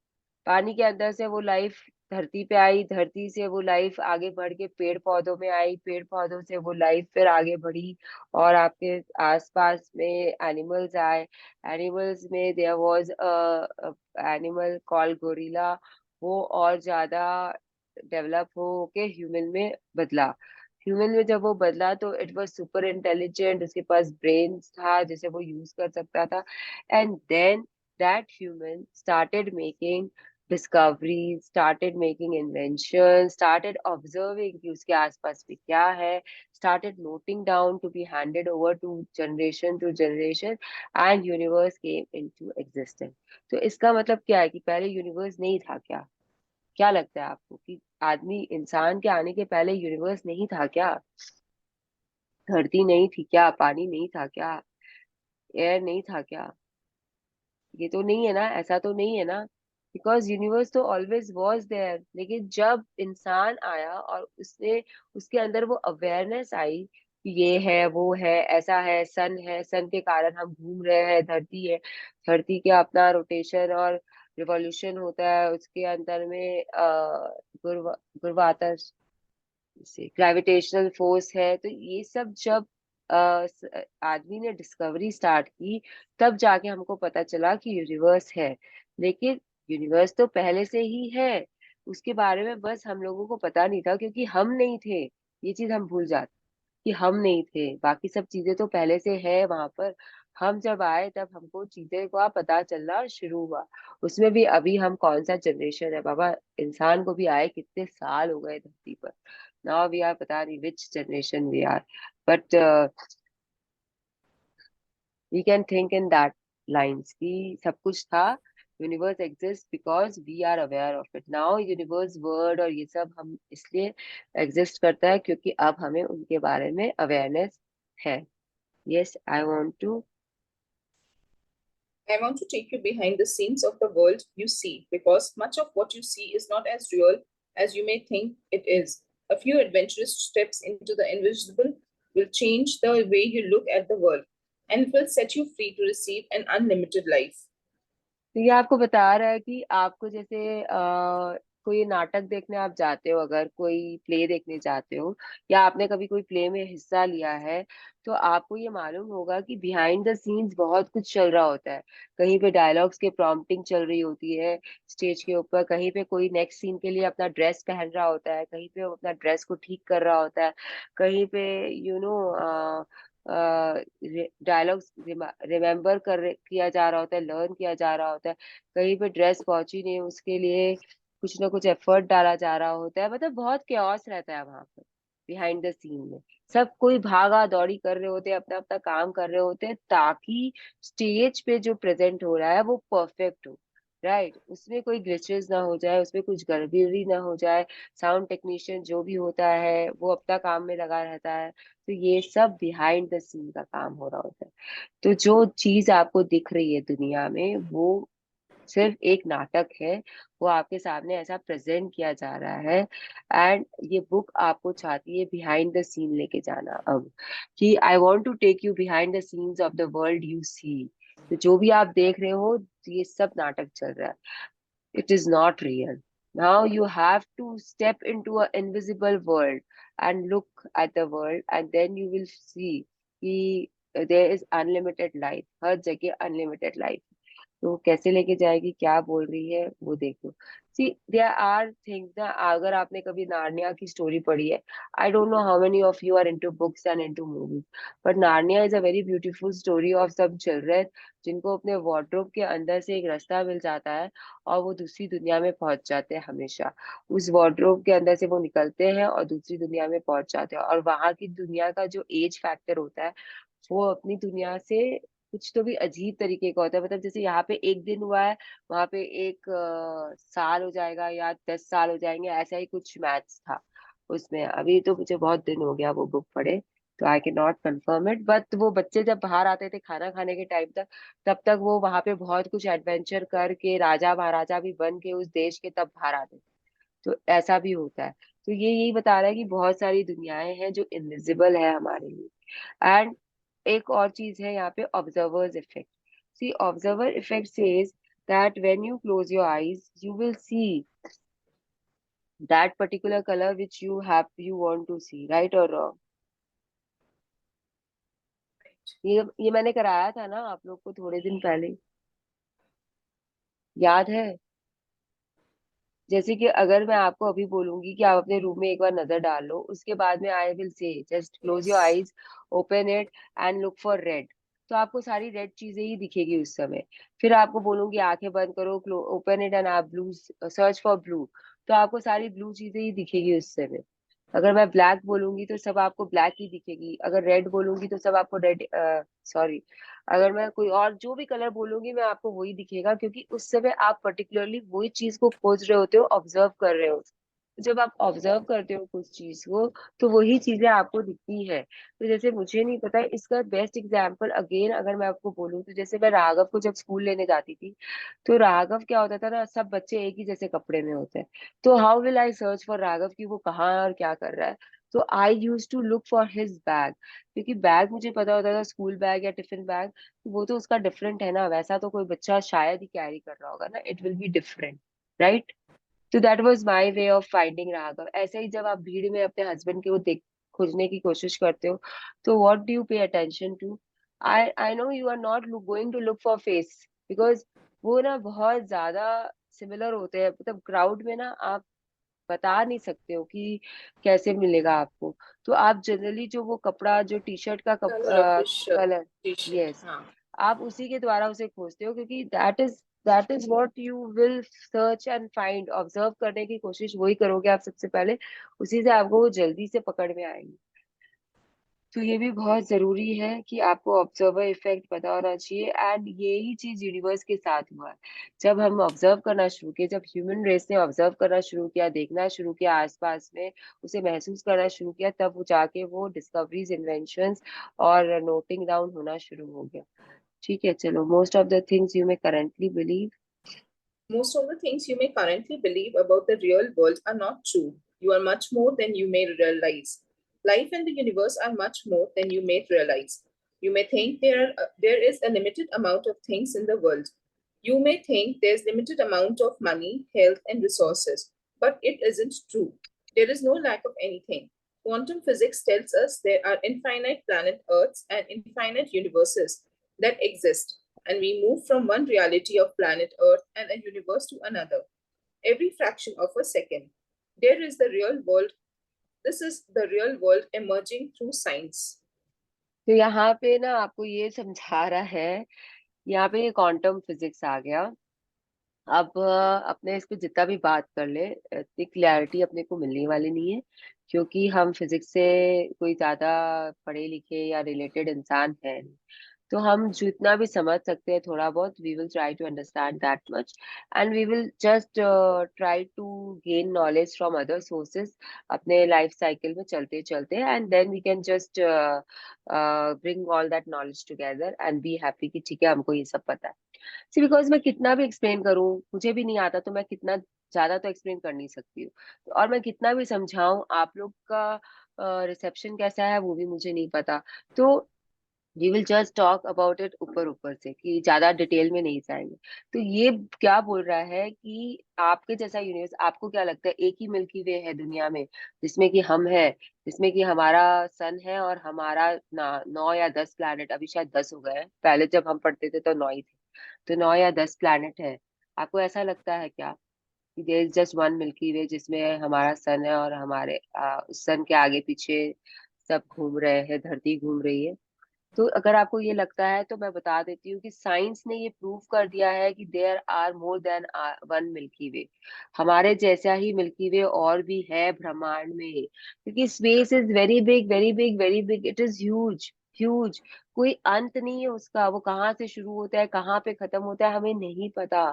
पानी के अंदर से वो लाइफ धरती पे आई, धरती से वो लाइफ आगे बढ़ के पेड़ पौधों में आई, पेड़ पौधों से वो लाइफ फिर आगे बढ़ी और आपके आसपास में एनिमल्स आए। एनिमल्स में there was a animal called gorilla. वो और ज्यादा डेवलप हो के ह्यूमन में बदला। ह्यूमन में जब वो बदला तो इट वाज सुपर इंटेलिजेंट, उसके पास ब्रेन था जिसे वो यूज कर सकता था। And then that human started making discoveries, started making inventions, started observing कि उसके आसपास में क्या है, started noting down to be handed over to generation, and universe came into existence. तो इसका मतलब क्या है कि पहले यूनिवर्स नहीं था क्या? क्या लगता है आपको कि आदमी इंसान के आने के पहले यूनिवर्स नहीं था क्या? धरती नहीं थी क्या? पानी नहीं था क्या? एयर नहीं था क्या? ये तो नहीं है ना, ऐसा तो नहीं है ना। बिकॉज यूनिवर्स तो ऑलवेज वॉज देयर, लेकिन जब इंसान आया और उसने उसके अंदर वो अवेयरनेस आई कि ये है वो है ऐसा है, सन के कारण हम घूम रहे हैं, धरती है, धरती के अपना रोटेशन और रिवॉल्यूशन होता है, उसके अंदर में गुरुत्वाकर्षण से ग्रेविटेशनल फोर्स है। तो ये सब जब आदमी ने डिस्कवरी स्टार्ट की, तब जाके हमको पता चला कि यूनिवर्स है। लेकिन यूनिवर्स तो पहले से ही है, उसके बारे में बस हम लोगों को पता नहीं था क्योंकि हम नहीं थे। ये चीज हम भूल जाते कि हम नहीं थे, बाकी सब चीजें तो पहले से है वहां पर। हम जब आए तब हमको चीजें का पता चलना शुरू हुआ। उसमें भी अभी हम कौन सा जनरेशन है बाबा, इंसान को भी आए कितने साल हो गए धरती पर। नाउ वी आर, पता नहीं which generation we are, but we can think in that lines कि सब कुछ था। Universe exist because we are aware of it now. Universe word और ये सब हम इसलिए एग्जिस्ट करता है क्योंकि अब हमें उनके बारे में अवेयरनेस है। Yes, I want to. I want to take you behind the scenes of the world you see because much of what you see is not as real as you may think it is. A few adventurous steps into the invisible will change the way you look at the world and it will set you free to receive an unlimited life. तो ये आपको बता रहा है कि आपको जैसे कोई नाटक देखने आप जाते हो, अगर कोई प्ले देखने जाते हो या आपने कभी कोई प्ले में हिस्सा लिया है, तो आपको ये मालूम होगा कि बिहाइंड द सीन्स बहुत कुछ चल रहा होता है। कहीं पे डायलॉग्स के प्रॉम्प्टिंग चल रही होती है स्टेज के ऊपर, कहीं पे कोई नेक्स्ट सीन के लिए अपना ड्रेस पहन रहा होता है, कहीं पे वो अपना ड्रेस को ठीक कर रहा होता है, कहीं पे यू नो डायलॉग्स रिमेम्बर किया जा रहा होता है, लर्न किया जा रहा होता है, कहीं पे ड्रेस पहुंची नहीं उसके लिए कुछ ना कुछ एफर्ट डाला जा रहा होता है। मतलब बहुत केओस रहता है वहां पर बिहाइंड द सीन में। सब कोई भागा दौड़ी कर रहे होते हैं, अपना अपना काम कर रहे होते हैं, ताकि स्टेज पे जो प्रेजेंट हो रहा है वो परफेक्ट हो। राइट, उसमें कोई ग्लिचेस ना हो जाए, उसमें कुछ गड़बड़ी ना हो जाए। साउंड टेक्नीशियन जो भी होता है वो अपना काम में लगा रहता है। तो ये सब बिहाइंड द सीन का काम हो रहा होता है। तो जो चीज आपको दिख रही है दुनिया में वो सिर्फ एक नाटक है, वो आपके सामने ऐसा प्रेजेंट किया जा रहा है। एंड ये बुक आपको चाहती है बिहाइंड द सीन लेके जाना। अब कि I want to take you behind the scenes of the world you see. तो जो भी आप देख रहे हो ये सब नाटक चल रहा है, it is not real. Now you have to step into an invisible world and look at the world, and then you will see कि there is unlimited life, हर जगह unlimited life। तो कैसे लेके जाएगी, क्या बोल रही है वो देखो। सी देयर आर थिंग्स ना, अगर आपने कभी नार्निया की स्टोरी पढ़ी है, I don't know how many of you are into books and into movies, but Narnia is a very beautiful story of some children जिनको अपने वार्डरोब के अंदर से एक रास्ता मिल जाता है और वो दूसरी दुनिया में पहुंच जाते हैं। हमेशा उस वार्डरोब के अंदर से वो निकलते हैं और दूसरी दुनिया में पहुंच जाते हैं, और वहां की दुनिया का जो एज फैक्टर होता है वो अपनी दुनिया से कुछ तो भी अजीब तरीके का होता है। मतलब जैसे यहाँ पे एक दिन हुआ है, वहां पे एक साल हो जाएगा या 10 साल हो जाएंगे, ऐसा ही कुछ मैथ्स था उसमें। अभी तो मुझे बहुत दिन हो गया वो बुक पढ़े, तो आई can not confirm it, but वो बच्चे जब बाहर आते थे खाना खाने के टाइम तक, तब तक वो वहां पे बहुत कुछ एडवेंचर करके राजा महाराजा भी बन के उस देश के तब बाहर आते थे। तो ऐसा भी होता है। तो ये यही बता रहा है कि बहुत सारी दुनियाएं हैं जो इनविजिबल है हमारे लिए। एंड एक और चीज है यहाँ पे, observers effect. See observer effect says that when you close your eyes you will see that particular colour which you want to see, right और रॉन्ग। ये मैंने कराया था ना आप लोग को थोड़े दिन पहले, याद है? जैसे कि अगर मैं आपको अभी बोलूंगी कि आप अपने रूम में एक बार नजर डाल लो, उसके बाद में I will say just close your Yes. Eyes, open it and look for red, तो आपको सारी रेड चीजें ही दिखेगी उस समय। फिर आपको बोलूंगी आंखें बंद करो, ओपन इट एंड आप ब्लू, सर्च फॉर ब्लू, तो आपको सारी ब्लू चीजें ही दिखेगी उस समय। अगर मैं ब्लैक बोलूंगी तो सब आपको ब्लैक ही दिखेगी, अगर रेड बोलूंगी तो सब आपको रेड, सॉरी, अगर मैं कोई और जो भी कलर बोलूंगी मैं आपको वही दिखेगा, क्योंकि उस समय आप पर्टिकुलरली वही चीज को खोज रहे होते हो, ऑब्जर्व कर रहे हो। जब आप ऑब्जर्व करते हो कुछ चीज को तो वही चीजें आपको दिखती है। तो जैसे मुझे नहीं पता इसका बेस्ट एग्जाम्पल, अगेन अगर मैं आपको बोलूँ तो जैसे मैं राघव को जब स्कूल लेने जाती थी, तो राघव क्या होता था ना, सब बच्चे एक ही जैसे कपड़े में होते हैं, तो how will I search for Raghav कि वो कहाँ और क्या कर रहा है। तो I use to look for his bag, क्योंकि बैग मुझे पता होता था, स्कूल बैग या टिफिन बैग, वो तो उसका डिफरेंट है ना, वैसा तो कोई बच्चा शायद ही कैरी कर रहा होगा ना, it will be different, right. तो that was my way of finding Raghav. ऐसे ही जब आप भीड़ में अपने हस्बैंड के वो देख खोजने की कोशिश करते हो, तो what do you pay attention to? I know you are not going to look for face, because वो ना बहुत ज्यादा सिमिलर होते हैं, मतलब क्राउड में ना आप बता नहीं सकते हो कि कैसे मिलेगा आपको। तो आप जनरली जो वो कपड़ा, जो टी शर्ट का Color of his shirt, colour, t-shirt. Yes, हाँ. आप उसी के द्वारा उसे खोजते हो, क्योंकि that is what you will search and find. Observe करने की कोशिश वही करोगे आप सबसे पहले, उसी से आपको वो जल्दी से पकड़ में आएंगे। तो ये भी बहुत जरूरी है कि आपको ऑब्जर्वर इफेक्ट पता होना चाहिए। एंड यही चीज यूनिवर्स के साथ हुआ है। जब हम ऑब्जर्व करना शुरू किए, जब ह्यूमन रेस ने ऑब्जर्व करना शुरू किया, देखना शुरू किया आसपास में, उसे महसूस करना शुरू किया, तब वो जाके वो डिस्कवरीज, इन्वेंशंस और नोटिंग डाउन होना शुरू हो गया। ठीक है, चलो, most of the things you may currently believe. Most of the things you may currently believe about the real world are not true. You are much more than you may realize. Life and the universe are much more than you may realize. You may think there is a limited amount of things in the world. You may think there's limited amount of money, health, and resources, but it isn't true. There is no lack of anything. Quantum physics tells us there are infinite planet Earths and infinite universes that exist, and we move from one reality of planet Earth and a universe to another every fraction of a second. There is the real world. This is the real world emerging through science. तो यहाँ पे ना आपको ये समझा रहा है, यहाँ पे ये क्वांटम फिजिक्स आ गया। अब अपने इस पे जितना भी बात कर ले, इतनी क्लैरिटी अपने को मिलने वाली नहीं है, क्योंकि हम फिजिक्स से कोई ज्यादा पढ़े लिखे या रिलेटेड इंसान है नहीं। तो हम जितना भी समझ सकते हैं थोड़ा बहुत, we will try to understand that much, and we will just try to gain knowledge from other sources अपने लाइफ साइकिल में चलते चलते, and then we can just bring all that knowledge together and be happy कि ठीक है, हमको ये सब पता है। सी बिकॉज मैं कितना भी एक्सप्लेन करूं, मुझे भी नहीं आता, तो मैं कितना ज्यादा तो एक्सप्लेन कर नहीं सकती हूँ, और मैं कितना भी समझाऊं, आप लोग का रिसेप्शन कैसा है वो भी मुझे नहीं पता। तो we will just talk about it ऊपर ऊपर से, कि ज्यादा डिटेल में नहीं जाएंगे। तो ये क्या बोल रहा है कि आपके जैसा यूनिवर्स, आपको क्या लगता है एक ही मिल्की वे है दुनिया में जिसमें कि हम है, जिसमें कि हमारा सन है और हमारा 9 या 10 प्लैनेट, अभी शायद 10 हो गए हैं, पहले जब हम पढ़ते थे तो 9 ही थे, तो 9 या 10 प्लैनेट है। आपको ऐसा लगता है क्या कि there is just one milky way जिसमें हमारा सन है और हमारे उस सन के आगे पीछे सब घूम रहे हैं, धरती घूम रही है? तो अगर आपको ये लगता है तो मैं बता देती हूँ कि साइंस ने ये प्रूव कर दिया है कि there are more than one milky way. हमारे जैसा ही मिल्की वे और भी है ब्रह्मांड में, क्योंकि space is very big, very big, very big, it is huge, huge. कोई अंत नहीं है उसका, वो कहाँ से शुरू होता है कहाँ पे खत्म होता है हमें नहीं पता।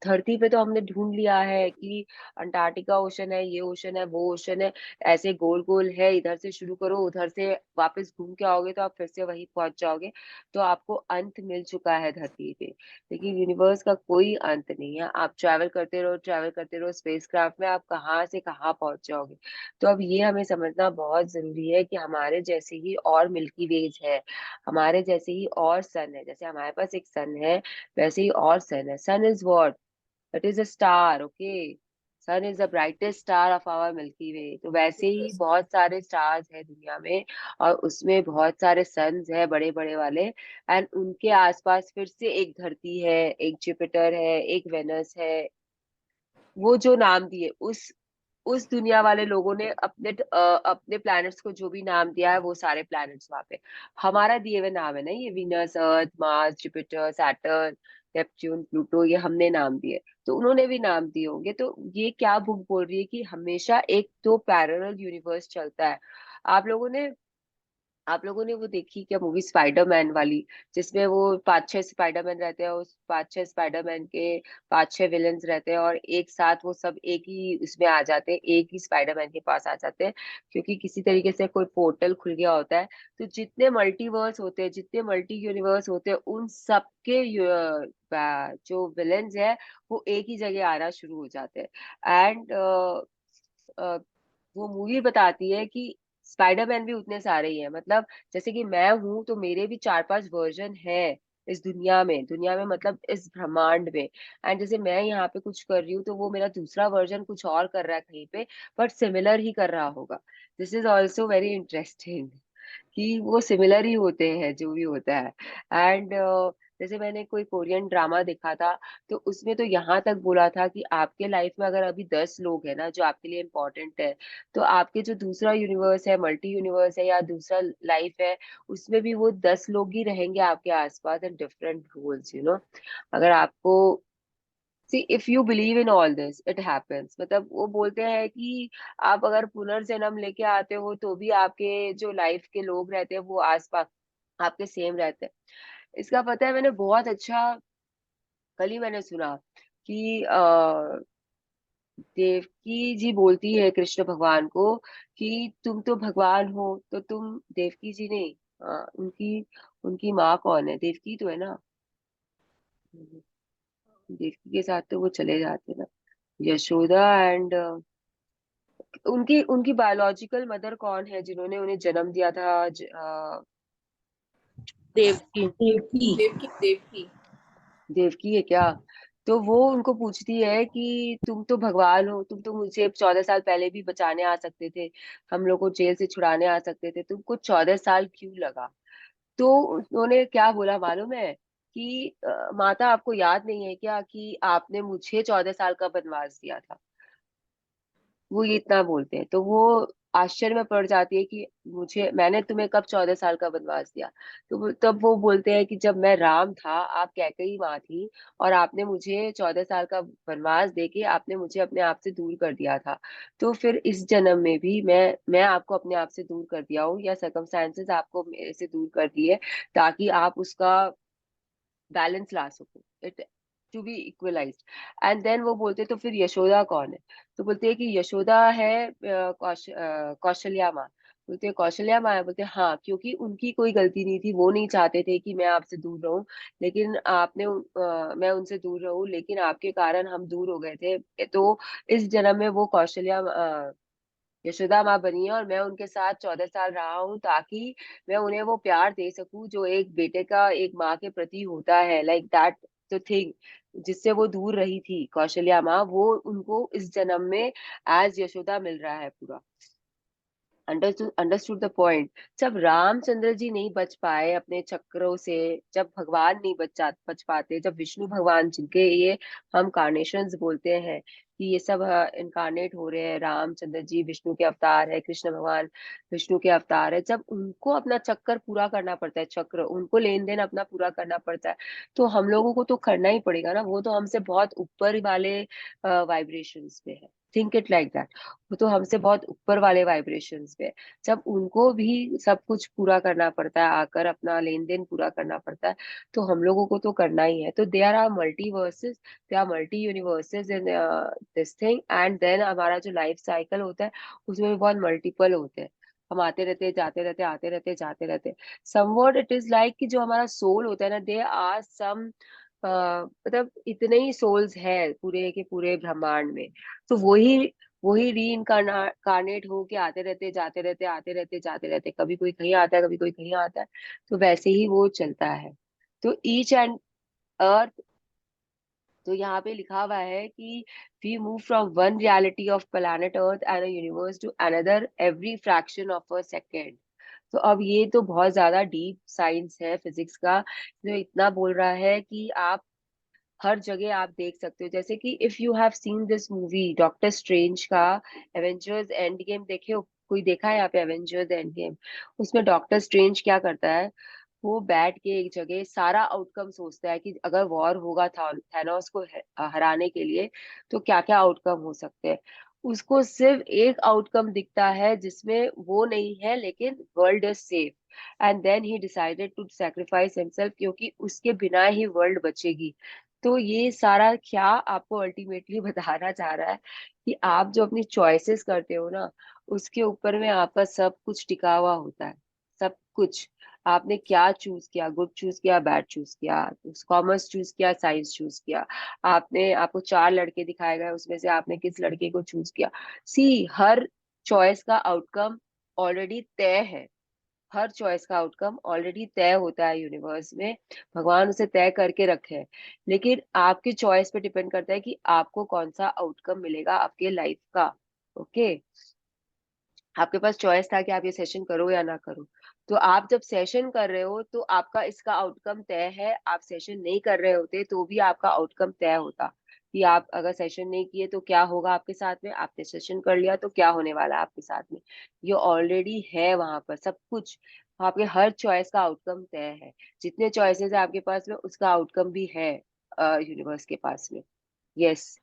धरती पे तो हमने ढूंढ लिया है कि अंटार्कटिका ओशन है, ये ओशन है, वो ओशन है, ऐसे गोल गोल है, इधर से शुरू करो उधर से वापस घूम के आओगे तो आप फिर से वहीं पहुंच जाओगे। तो आपको अंत मिल चुका है धरती पे, लेकिन यूनिवर्स का कोई अंत नहीं है। आप ट्रैवल करते रहो, ट्रैवल करते रहो स्पेसक्राफ्ट में, आप कहाँ से कहाँ पहुंच जाओगे। तो अब ये हमें समझना बहुत जरूरी है कि हमारे जैसे ही और मिल्की वेज है, हमारे जैसे ही और सन है, जैसे हमारे पास एक सन है वैसे ही और सन है। Sun is what? It is a star, okay. Sun is the brightest star of our milky way. तो वैसे ही बहुत सारे स्टार्स है दुनिया में, और उसमें बहुत सारे सन्स है बड़े बड़े वाले, एंड उनके आसपास फिर से एक धरती है, एक जुपिटर है, एक वेनस है। वो जो नाम दिए उस दुनिया वाले लोगों ने अपने प्लैनेट्स को जो भी नाम दिया है, वो सारे प्लैनेट्स वहां पे हमारा दिए हुए नाम है ना, ये Venus, Earth, Mars, Jupiter, Saturn, Neptune, Pluto, ये हमने नाम दिए, तो उन्होंने भी नाम दिए होंगे। तो ये क्या बुक बोल रही है कि हमेशा एक तो पैरेलल यूनिवर्स चलता है। आप लोगों ने आप लोगों ने वो देखी क्या मूवी स्पाइडरमैन वाली, जिसमें वो 5-6 स्पाइडरमैन रहते हैं, उस 5-6 स्पाइडरमैन के 5-6 विलन्स रहते हैं, और एक साथ वो सब एक ही उसमें आ जाते हैं, एक ही स्पाइडरमैन के पास आ जाते हैं, क्योंकि किसी तरीके से कोई पोर्टल खुल गया होता है। तो जितने मल्टीवर्स होते हैं, जितने मल्टी यूनिवर्स होते हैं, उन सबके जो विलन्स है वो एक ही जगह आना शुरू हो जाते हैं। एंड वो मूवी बताती है कि स्पाइडरमैन भी उतने सारे ही हैं, मतलब जैसे कि मैं हूं तो मेरे भी 4-5 वर्जन है इस दुनिया में मतलब इस ब्रह्मांड में। एंड जैसे मैं यहाँ पे कुछ कर रही हूँ तो वो मेरा दूसरा वर्जन कुछ और कर रहा है कहीं पे, बट सिमिलर ही कर रहा होगा। This is also very interesting कि वो सिमिलर ही होते हैं जो भी होता है। एंड जैसे मैंने कोई कोरियन ड्रामा देखा था, तो उसमें तो यहाँ तक बोला था कि आपके लाइफ में अगर अभी 10 लोग हैं ना जो आपके लिए इम्पोर्टेंट है, तो आपके जो दूसरा यूनिवर्स है, मल्टी यूनिवर्स है या दूसरा लाइफ है, उसमें भी वो 10 लोग ही रहेंगे आपके आसपास इन डिफरेंट रोल्स, अगर आपको see if you believe in all this it happens, मतलब वो बोलते हैं कि आप अगर पुनर्जन्म लेके आते हो तो भी आपके जो लाइफ के लोग रहते हैं वो आसपास आपके सेम रहते हैं। इसका पता है, मैंने बहुत अच्छा कल ही मैंने सुना कि देवकी जी बोलती है कृष्ण भगवान को कि तुम तो भगवान हो, तो तुम देवकी जी नहीं, उनकी उनकी माँ कौन है? देवकी तो है ना। देवकी के साथ तो वो चले जाते हैं ना, यशोदा। एंड उनकी उनकी बायोलॉजिकल मदर कौन है जिन्होंने उन्हें जन्म दिया था? देवकी। देवकी देवकी देवकी है क्या? तो वो उनको पूछती है कि तुम तो भगवान हो, तुम तो मुझे 14 साल पहले भी बचाने आ सकते थे, हम लोग को जेल से छुड़ाने आ सकते थे, तुमको 14 साल क्यों लगा? तो उन्होंने क्या बोला मालूम है कि माता आपको याद नहीं है क्या कि आपने मुझे 14 साल का वनवास दिया था? वो ये इतना बोलते हैं, तो वो आश्चर्य में पड़ जाती है कि मुझे, मैंने तुम्हें कब 14 साल का वनवास दिया? तो तब वो बोलते हैं कि जब मैं राम था, आप कैकई माँ थी, और आपने मुझे 14 साल का वनवास देके आपने मुझे अपने आप से दूर कर दिया था। तो फिर इस जन्म में भी मैं आपको अपने आप से दूर कर दिया हूँ, या सर्कमस्टांसेस आपको मेरे से दूर कर दिए, ताकि आप उसका बैलेंस ला सको, it to be equalised. And then वो बोलते तो फिर यशोदा कौन है? तो बोलते हैं कि यशोदा है कौशल्या माँ। बोलते हैं कौशल्या माँ है? बोलते हैं हाँ, क्योंकि उनकी कोई गलती नहीं थी, वो नहीं चाहते थे कि मैं आपसे दूर रहूं, लेकिन मैं उनसे दूर रहूं, लेकिन आपके कारण हम दूर हो गए थे। तो इस जन्म में वो यशोदा माँ बनी है, और मैं उनके साथ 14 साल रहा हूँ, ताकि मैं उन्हें वो प्यार दे सकूं जो एक बेटे का एक माँ के प्रति होता है, लाइक दैट द थिंग, जिससे वो दूर रही थी कौशल्या माँ, वो उनको इस जन्म में एज यशोदा मिल रहा है पूरा। Understood the point? जब रामचंद्र जी नहीं बच पाए अपने चक्रों से, जब भगवान नहीं बच पाते, जब विष्णु भगवान, जिनके ये हम कार्नेशंस बोलते हैं कि ये सब इनकारनेट हो रहे हैं, रामचंद्र जी विष्णु के अवतार है, कृष्ण भगवान विष्णु के अवतार है, जब उनको अपना चक्कर पूरा करना पड़ता है, चक्र उनको लेन देन अपना पूरा करना पड़ता है, तो हम लोगों को तो करना ही पड़ेगा ना। वो तो हमसे बहुत ऊपर वाले वाइब्रेशंस पे है, थिंक इट लाइक दैट। वो तो हमसे बहुत ऊपर वाले वाइब्रेशंस पे है। जब उनको भी सब कुछ पूरा करना पड़ता है, आकर अपना लेन देन पूरा करना पड़ता है, तो हम लोगों को तो करना ही है। तो there are multiverses, there are multi universes in this thing, and then हमारा जो लाइफ साइकिल होता है उसमें भी बहुत मल्टीपल होते हैं। हम आते रहते, जाते रहते, आते रहते, जाते रहते। समवॉट इट इज लाइक कि जो हमारा सोल होता है ना, दे आर सम मतलब इतने ही सोल्स है पूरे के पूरे ब्रह्मांड में। तो वही री इनकारनेट हो के आते रहते, जाते रहते, आते रहते, जाते रहते, कभी कोई कहीं आता है, कभी कोई कहीं आता है। तो वैसे ही वो चलता है। तो ईच एंड अर्थ, तो यहाँ पे लिखा हुआ है कि we move from one reality of planet Earth and a universe to another every fraction of a second. तो अब ये तो बहुत ज्यादा डीप साइंस है फिजिक्स का, जो इतना बोल रहा है कि आप हर जगह आप देख सकते हो। जैसे कि if you have seen this movie doctor strange का एवेंजर्स एंड गेम, देखे हो? कोई देखा है यहाँ पे एवेंजर्स एंड गेम? उसमें डॉक्टर स्ट्रेंज क्या करता है, वो बैठ के एक जगह सारा आउटकम सोचता है कि अगर वॉर होगा थैनोस को हराने के लिए, तो क्या क्या आउटकम हो सकते हैं। उसको सिर्फ एक आउटकम दिखता है जिसमें वो नहीं है, लेकिन world is safe, and then he decided to sacrifice himself, क्योंकि उसके बिना ही वर्ल्ड बचेगी। तो ये सारा क्या आपको अल्टीमेटली बताना चाह रहा है कि आप जो अपनी चॉइसेस करते हो ना, उसके ऊपर में आपका सब कुछ टिका हुआ होता है, सब कुछ। आपने क्या चूज किया, गुड चूज किया, बैड चूज किया, कॉमर्स चूज किया, साइंस चूज किया, आपने, आपको 4 लड़के दिखाए गए, उसमें से आपने किस लड़के को चूज किया। सी, हर चॉइस का आउटकम ऑलरेडी तय है, हर चॉइस का आउटकम ऑलरेडी तय होता है यूनिवर्स में, भगवान उसे तय करके रखे हैं। लेकिन आपकी चॉइस पे डिपेंड करता है कि आपको कौन सा आउटकम मिलेगा आपके लाइफ का। ओके, आपके पास चॉइस था कि आप ये सेशन करो या ना करो। तो आप जब सेशन कर रहे हो तो आपका इसका आउटकम तय है, आप सेशन नहीं कर रहे होते तो भी आपका आउटकम तय होता कि आप अगर सेशन नहीं किए तो क्या होगा आपके साथ में, आपने सेशन कर लिया तो क्या होने वाला है आपके साथ में। ये ऑलरेडी है वहां पर सब कुछ, आपके हर चॉइस का आउटकम तय है। जितने चॉइसेस है आपके पास में, उसका आउटकम भी है यूनिवर्स के पास में। Yes,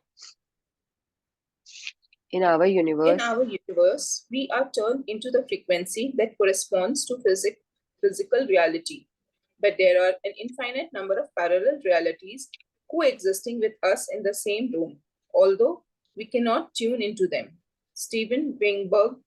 in our In universe. our universe, we are turned into the frequency that corresponds to physical reality. But there are an infinite number of parallel realities coexisting with us in the same room, although we cannot tune into them. Steven Weinberg,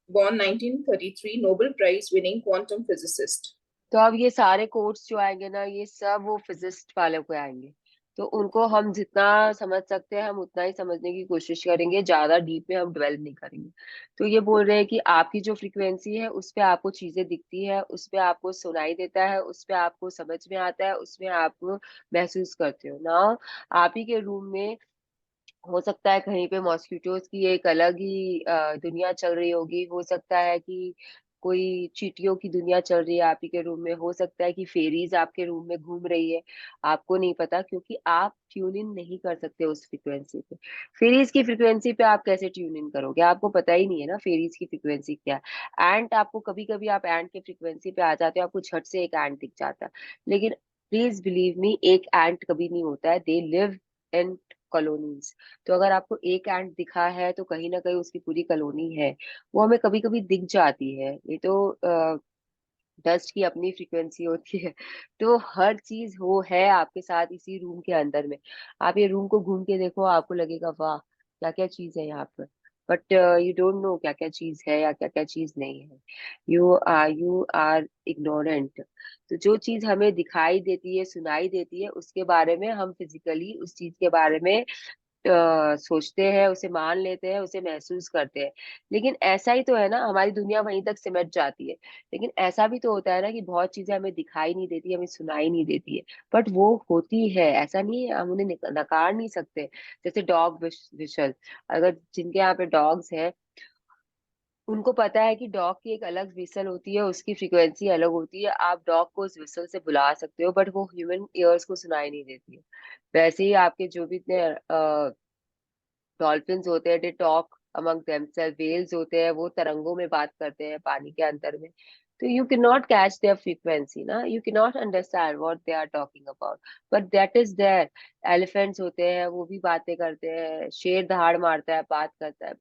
born 1933, Nobel Prize winning quantum physicist. तो अब ये सारे quotes जो आएंगे ना, ये सब वो फिजिस्ट वाले को आएंगे, तो उनको हम जितना समझ सकते हैं हम उतना ही समझने की कोशिश करेंगे, ज्यादा डीप में हम डेवलप नहीं करेंगे। तो ये बोल रहे हैं कि आपकी जो फ्रीक्वेंसी है उस पे आपको चीजें दिखती है, उस पे आपको सुनाई देता है, उस पे आपको समझ में आता है, उसमें आप महसूस करते हो ना। आप ही के रूम में हो सकता है कहीं पे मॉस्किटोज की एक अलग ही दुनिया चल रही होगी, हो सकता है कि कोई चींटियों की दुनिया चल रही है आप ही के रूम में, हो सकता है कि फेरीज आपके रूम में घूम रही है, आपको नहीं पता क्योंकि आप ट्यून इन नहीं कर सकते उस फ्रिक्वेंसी पे। फेरीज की फ्रिक्वेंसी पे आप कैसे ट्यून इन करोगे, आपको पता ही नहीं है ना फेरीज की फ्रिक्वेंसी क्या है। एंट आपको कभी कभी आप एंट के फ्रिक्वेंसी पे आ जाते हो, आपको झट से एक एंट दिख जाता है, लेकिन प्लीज बिलीव मी एक एंट कभी नहीं होता है, दे लिव इन कॉलोनीज। तो अगर आपको एक एंट दिखा है तो कहीं ना कहीं उसकी पूरी कॉलोनी है, वो हमें कभी कभी दिख जाती है। ये तो डस्ट की अपनी फ्रीक्वेंसी होती है। तो हर चीज वो है आपके साथ इसी रूम के अंदर में। आप ये रूम को घूम के देखो, आपको लगेगा वाह क्या क्या चीज है यहाँ पर, बट यू डोंट नो क्या क्या चीज है या क्या क्या चीज नहीं है। You are ignorant. तो जो चीज हमें दिखाई देती है, सुनाई देती है, उसके बारे में हम फिजिकली उस चीज के बारे में सोचते हैं, उसे मान लेते हैं, उसे महसूस करते हैं। लेकिन ऐसा ही तो है ना, हमारी दुनिया वहीं तक सिमट जाती है। लेकिन ऐसा भी तो होता है ना कि बहुत चीजें हमें दिखाई नहीं देती, हमें सुनाई नहीं देती है, बट वो होती है, ऐसा नहीं है, हम उन्हें नकार नहीं सकते। जैसे डॉग विशल, अगर जिनके यहाँ पे डॉग्स हैं उनको पता है कि डॉग की एक अलग विसल होती है, उसकी फ्रीक्वेंसी अलग होती है, आप डॉग को उस विसल से बुला सकते हो, बट वो ह्यूमन ईयर्स को सुनाई नहीं देती है। वैसे ही आपके जो भी इतने डॉल्फिन्स होते हैं, they talk among themselves, whales होते हैं वो तरंगों में बात करते हैं पानी के अंदर में। तो you can not catch their frequency ना, you can not understand what they are talking about, but that is there. Elephants होते हैं वो भी बातें करते हैं, शेर दहाड़ मारता है, बात करता है,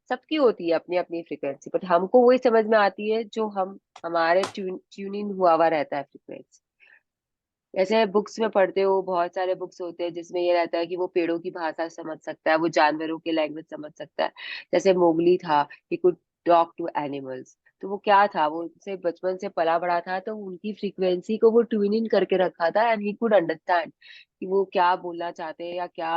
सबकी होती है अपनी अपनी फ्रीक्वेंसी, बट हमको वही समझ में आती है जो हम हमारे ट्यून इन हुआ हुआ रहता है फ्रीक्वेंसी। जैसे बुक्स में पढ़ते हो, बहुत सारे बुक्स होते हैं जिसमें ये रहता है कि वो पेड़ों की भाषा समझ सकता है, वो जानवरों की लैंग्वेज समझ सकता है। जैसे मोगली था, he could talk to animals. तो वो क्या था, वो उनसे बचपन से पला बड़ा था, तो उनकी फ्रीक्वेंसी को वो ट्यून इन करके रखा था, एंड ही कुड अंडरस्टैंड कि वो क्या बोलना चाहते हैं या क्या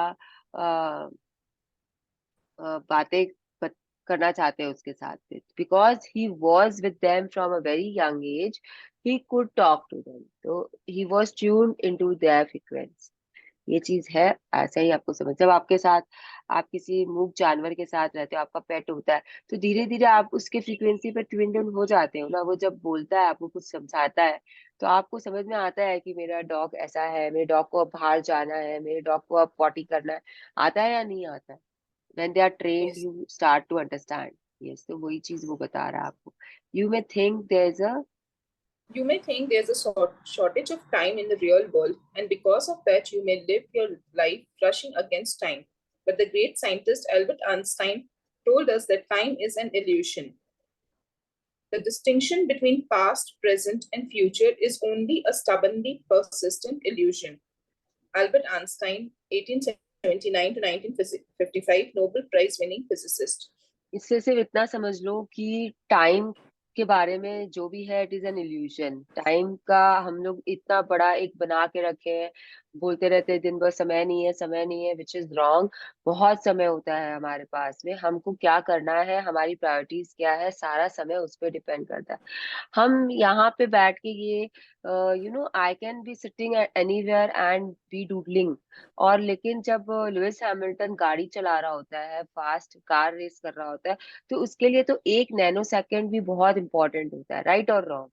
बातें बत- करना चाहते हैं उसके साथ में, because he was with them from a very young age, he could talk to them, तो he was tuned into their frequency. ये चीज है। ऐसा ही आपको समझ, जब आपके साथ आप किसी मूक जानवर के साथ रहते हो, आपका पेट होता है, तो धीरे धीरे आप उसके फ्रीक्वेंसी पर ट्यून्ड इन हो जाते हो ना। वो जब बोलता है, आपको कुछ समझाता है, तो आपको समझ में आता है कि मेरा डॉग ऐसा है, मेरे डॉग को अब बाहर जाना है, मेरे डॉग को अब पॉटी करना है। आता है या नहीं आता है? when they are trained Yes. you start to understand. Yes, तो वही चीज वो बता रहा है आपको। You may think there's a You may think there's a shortage of time in the real world, and because of that, you may live your life rushing against time. But the great scientist Albert Einstein told us that time is an illusion. The distinction between past, present, and future is only a stubbornly persistent illusion. Albert Einstein, 1879 to 1955, Nobel Prize winning physicist. इससे सिर्फ इतना समझ लो कि time के बारे में जो भी है, it is an illusion. Time का हम लोग इतना बड़ा एक बना के रखे हैं, बोलते रहते हैं दिन भर समय नहीं है, समय नहीं है, विच इज रॉन्ग। बहुत समय होता है हमारे पास में, हमको क्या करना है, हमारी प्रायोरिटीज क्या है, सारा समय उस पर डिपेंड करता है। हम यहाँ पे बैठ के ये I can be sitting anywhere and be doodling, और लेकिन जब लुइस हैमिल्टन गाड़ी चला रहा होता है, फास्ट कार रेस कर रहा होता है, तो उसके लिए तो एक नैनो सेकेंड भी बहुत इंपॉर्टेंट होता है, राइट और रॉन्ग।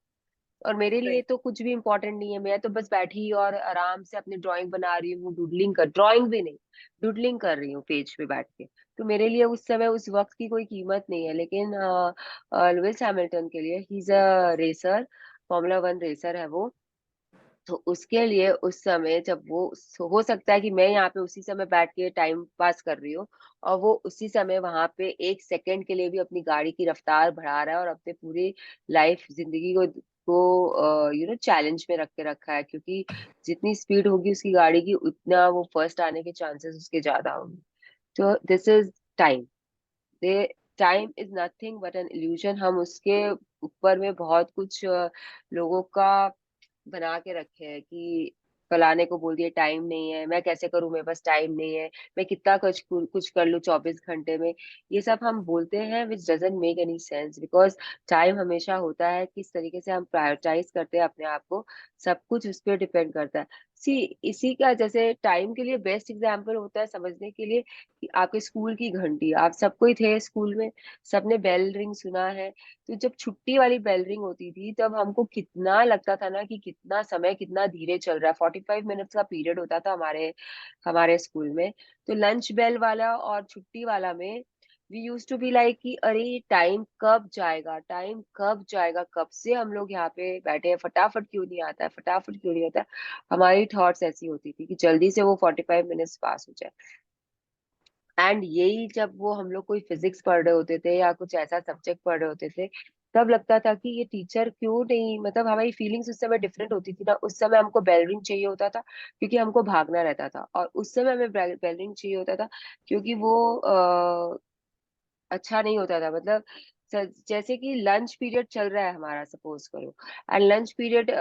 और मेरे लिए Right. तो कुछ भी इंपॉर्टेंट नहीं है, मैं तो बस बैठी और आराम से अपनी ड्राइंग बना रही हूँ, डूडलिंग कर, ड्राइंग भी नहीं, डूडलिंग कर रही हूँ पेज पे बैठ के। तो मेरे लिए उस समय उस वक्त की कोई कीमत नहीं है, लेकिन लुइस हैमिल्टन के लिए, he is a racer, formula one racer है वो। तो उसके लिए उस समय जब वो, हो सकता है कि मैं यहाँ पे उसी समय बैठ के टाइम पास कर रही हूँ, और वो उसी समय वहां पे एक सेकंड के लिए भी अपनी गाड़ी की रफ्तार बढ़ा रहा है, और अपने पूरी लाइफ जिंदगी को चैलेंज में रख के रखा है, क्योंकि जितनी स्पीड होगी उसकी गाड़ी की, उतना वो फर्स्ट आने के चांसेस उसके ज्यादा होंगे। तो this is time. They time is nothing but an illusion. हम उसके ऊपर में बहुत कुछ लोगों का बना के रखे हैं कि फलाने को बोल दिया टाइम नहीं है, मैं कैसे करूं, मेरे पास टाइम नहीं है, मैं कितना कुछ कुछ कर लूं 24 घंटे में। ये सब हम बोलते हैं विच doesn't make any sense, because time हमेशा होता है, किस तरीके से हम प्रायोरिटाइज करते हैं अपने आप को, सब कुछ उस पर डिपेंड करता है। सी इसी का जैसे टाइम के लिए बेस्ट एग्जाम्पल होता है समझने के लिए कि आपके स्कूल की घंटी, आप सबको ही थे स्कूल में, सबने बेल रिंग सुना है। तो जब छुट्टी वाली बेल रिंग होती थी तब हमको कितना लगता था ना कि कितना समय कितना धीरे चल रहा है। 45 मिनट्स का पीरियड होता था हमारे हमारे स्कूल में। तो लंच बेल वाला और छुट्टी वाला में we use to be like कि अरे टाइम कब जाएगा, टाइम कब जाएगा, कब से हम लोग यहाँ पे बैठे हैं, फटाफट क्यों नहीं आता है, फटाफट क्यों नहीं होता है। हमारी थॉट्स ऐसी होती थी कि जल्दी से वो 45 मिनट्स पास हो जाए। एंड यही जब वो हम लोग कोई फिजिक्स पढ़ रहे होते थे या कुछ ऐसा सब्जेक्ट पढ़ रहे होते थे, तब लगता था कि ये टीचर क्यों नहीं, मतलब हमारी फीलिंग्स उस समय डिफरेंट होती थी ना। उस समय हमको बेल रिंग चाहिए होता था क्योंकि हमको भागना रहता था, और उस समय हमें बेल रिंग चाहिए होता था क्योंकि वो अच्छा नहीं होता था। मतलब जैसे कि लंच पीरियड चल रहा है हमारा, सपोज करो, एंड लंच पीरियड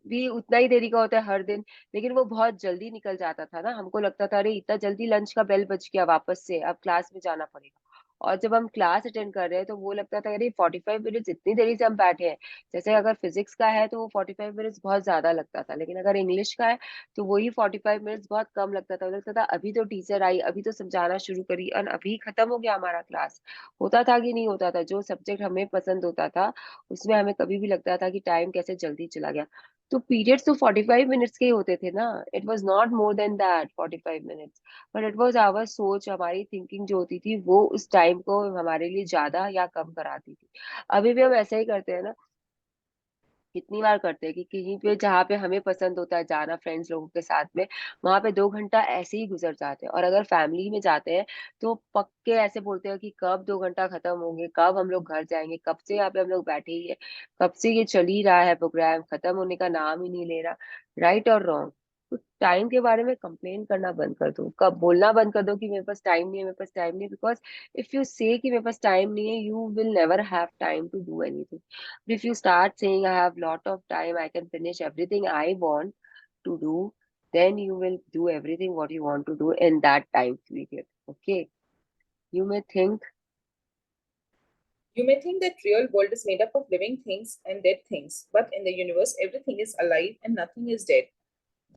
भी उतना ही देरी का होता है हर दिन, लेकिन वो बहुत जल्दी निकल जाता था ना। हमको लगता था अरे इतना जल्दी लंच का बेल बज गया, वापस से अब क्लास में जाना पड़ेगा। और जब हम क्लास अटेंड कर रहे हैं तो वो लगता था अरे 45 मिनट्स इतनी देरी से हम बैठे हैं। जैसे अगर फिजिक्स का है तो वो 45 मिनट्स बहुत ज्यादा लगता था, लेकिन अगर इंग्लिश का है तो वही 45 मिनट्स बहुत कम लगता था। लगता था अभी तो टीचर आई, अभी तो समझाना शुरू करी और अभी खत्म हो गया हमारा क्लास। होता था कि नहीं होता था, जो सब्जेक्ट हमें पसंद होता था उसमें हमें कभी भी लगता था कि टाइम कैसे जल्दी चला गया। तो पीरियड्स तो 45 मिनट्स के ही होते थे ना, it was not more than that 45 minutes. But it was our सोच, हमारी थिंकिंग जो होती थी वो उस टाइम को हमारे लिए ज्यादा या कम कराती थी। अभी भी हम ऐसा ही करते हैं ना, कितनी बार करते हैं कि कहीं पे जहाँ पे हमें पसंद होता है जाना फ्रेंड्स लोगों के साथ में, वहां पे 2 घंटा ऐसे ही गुजर जाते हैं। और अगर फैमिली में जाते हैं तो पक्के ऐसे बोलते हैं कि कब 2 घंटा खत्म होंगे, कब हम लोग घर जाएंगे, कब से यहाँ पे हम लोग बैठे ही है, कब से ये चल ही रहा है प्रोग्राम, खत्म होने का नाम ही नहीं ले रहा। राइट और रॉन्ग? तो टाइम के बारे में कंप्लेन करना बंद कर दो, कब बोलना बंद कर दो कि मेरे पास टाइम नहीं है, मेरे पास टाइम नहीं है। बिकॉज इफ यू से कि मेरे पास टाइम नहीं है, you will never have time to do anything. If you start saying I have lot of time, I can finish everything I want to do, then you will do everything what you want to do in that time period. Okay. You may think, You may think that real world is made up of living things and dead things, but in the universe, everything is alive and nothing is dead.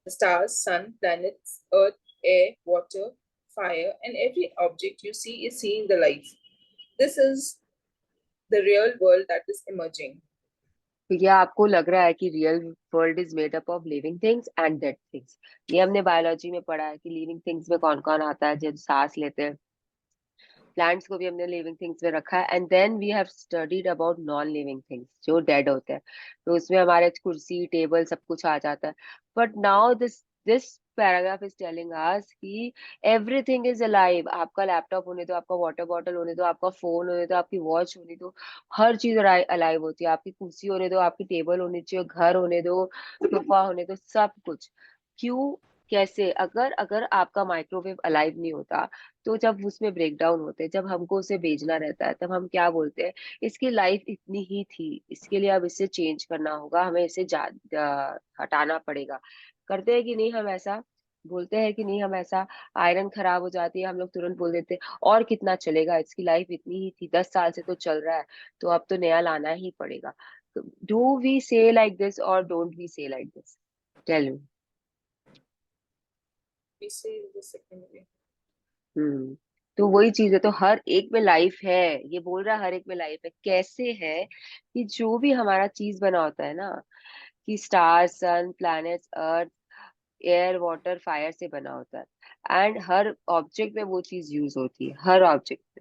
The stars, sun, planets, earth, air, water, fire, and every object you see is seeing the life. This is the real world that is emerging. तो ये आपको लग रहा है कि real world is made up of living things and dead things. ये हमने biology में पढ़ा है कि लिविंग थिंग्स में कौन कौन आता है, जब सांस लेते हैं। प्लांट्स को भी हमने लिविंग थिंग्स में रखा है। And then we have studied about non living things जो डेड होते हैं, तो उसमें हमारे कुर्सी टेबल सब कुछ आ जाता है। But now this this paragraph is telling us कि एवरीथिंग इज अलाइव। आपका लैपटॉप होने दो, आपका वाटर बॉटल होने दो, आपका फोन होने दो, आपकी वॉच होने दो, हर चीज अलाइव होती है। आपकी कुर्सी होने दो, आपकी टेबल होनी चाहिए, घर होने दो, सोफा होने दो, सब कुछ। क्यों? कैसे? अगर अगर आपका माइक्रोवेव अलाइव नहीं होता तो जब उसमें ब्रेक डाउन होते हैं, जब हमको उसे भेजना रहता है, तब हम क्या बोलते हैं, इसकी लाइफ इतनी ही थी, इसके लिए अब इसे चेंज करना होगा, हमें इसे हटाना पड़ेगा। करते हैं कि नहीं हम ऐसा? बोलते हैं कि नहीं हम ऐसा? आयरन खराब हो जाती है, हम लोग तुरंत बोल देते हैं और कितना चलेगा, इसकी लाइफ इतनी ही थी, 10 साल से तो चल रहा है, तो अब तो नया लाना ही पड़ेगा। Do we say like this और don't we say like this? Tell me. We say the second way. Hmm. तो वही चीज है, तो हर एक में लाइफ है, ये बोल रहा है हर एक में लाइफ है। कैसे है? कि जो भी हमारा चीज बना होता है ना, कि स्टार, सन, प्लैनेट्स, अर्थ, एयर, वाटर, फायर से बना होता है, एंड हर ऑब्जेक्ट में वो चीज यूज होती है, हर ऑब्जेक्ट।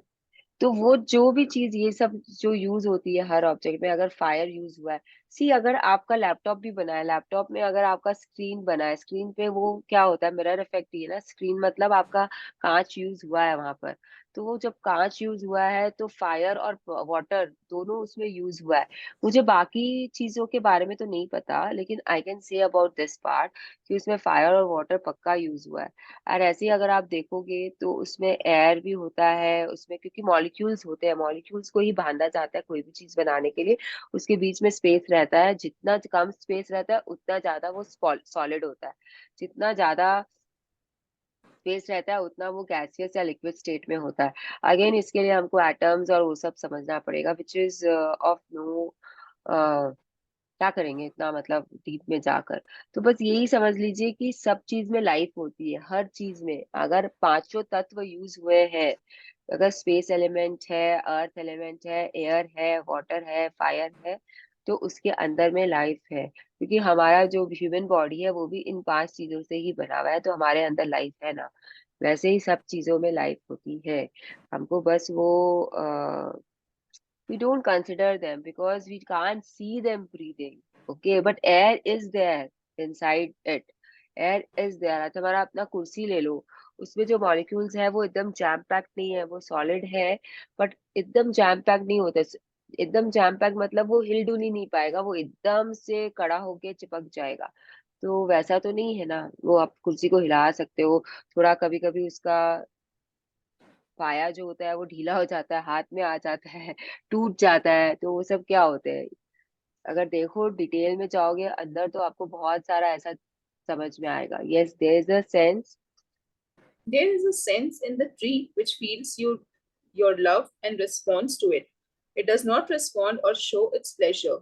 तो वो जो भी चीज ये सब जो यूज होती है हर ऑब्जेक्ट में, अगर फायर यूज हुआ है, सी अगर आपका लैपटॉप भी बना है, लैपटॉप में अगर आपका स्क्रीन बना है, स्क्रीन पे वो क्या होता है, मिरर इफेक्ट ही है ना। स्क्रीन मतलब आपका कांच यूज हुआ है वहां पर। तो वो जब कांच यूज हुआ है तो फायर और वाटर दोनों उसमें यूज हुआ है। मुझे बाकी चीजों के बारे में तो नहीं पता, लेकिन I can say about this part कि उसमें फायर और वाटर पक्का यूज हुआ है। और ऐसे ही अगर आप देखोगे तो उसमें एयर भी होता है उसमें, क्योंकि मॉलिक्यूल्स होते हैं, मॉलिक्यूल्स को ही बांधा जाता है कोई भी चीज बनाने के लिए, उसके बीच में स्पेस रहता है, जितना कम स्पेस रहता है उतना ज्यादा वो सॉलिड होता है, जितना ज्यादा स्पेस रहता है उतना वो गैसियस या लिक्विड स्टेट में होता है। अगेन इसके लिए हमको एटम्स और वो सब समझना पड़ेगा, विच इज ऑफ नो, क्या करेंगे इतना मतलब डीप में जाकर। तो बस यही समझ लीजिए कि सब चीज में लाइफ होती है, हर चीज में अगर पांचों तत्व यूज हुए हैं, अगर स्पेस एलिमेंट है, अर्थ एलिमेंट है, एयर है, वाटर है, फायर है, तो उसके अंदर में लाइफ है, क्योंकि हमारा जो ह्यूमन बॉडी है वो भी इन पांच चीजों से ही बना हुआ है, तो हमारे अंदर लाइफ है ना। वैसे ही सब चीजों में लाइफ होती है, हमको बस वो we don't consider them because we can't see them breathing. Okay, but air is there inside it. Air is there. अच्छा, हमारा अपना कुर्सी ले लो, उसमें जो मॉलिक्यूल्स है वो एकदम जैम पैक्ड नहीं है, वो सॉलिड है, बट एकदम जैम पैक्ड नहीं होता। एकदम जैम पैक्ड मतलब वो हिल डुल ही नहीं पाएगा, वो एकदम से कड़ा होके चिपक जाएगा। तो वैसा तो नहीं है ना, वो आप कुर्सी को हिला सकते हो, थोड़ा कभी कभी उसका पाया जो होता है वो ढीला हो जाता है, हाथ में आ जाता है, टूट जाता है, तो वो सब क्या होते हैं। अगर देखो डिटेल में जाओगे अंदर तो आपको बहुत सारा ऐसा समझ में आएगा। Yes, there is a sense. There is a sense in the tree which feels your love and responds to it. It does not respond or show its pleasure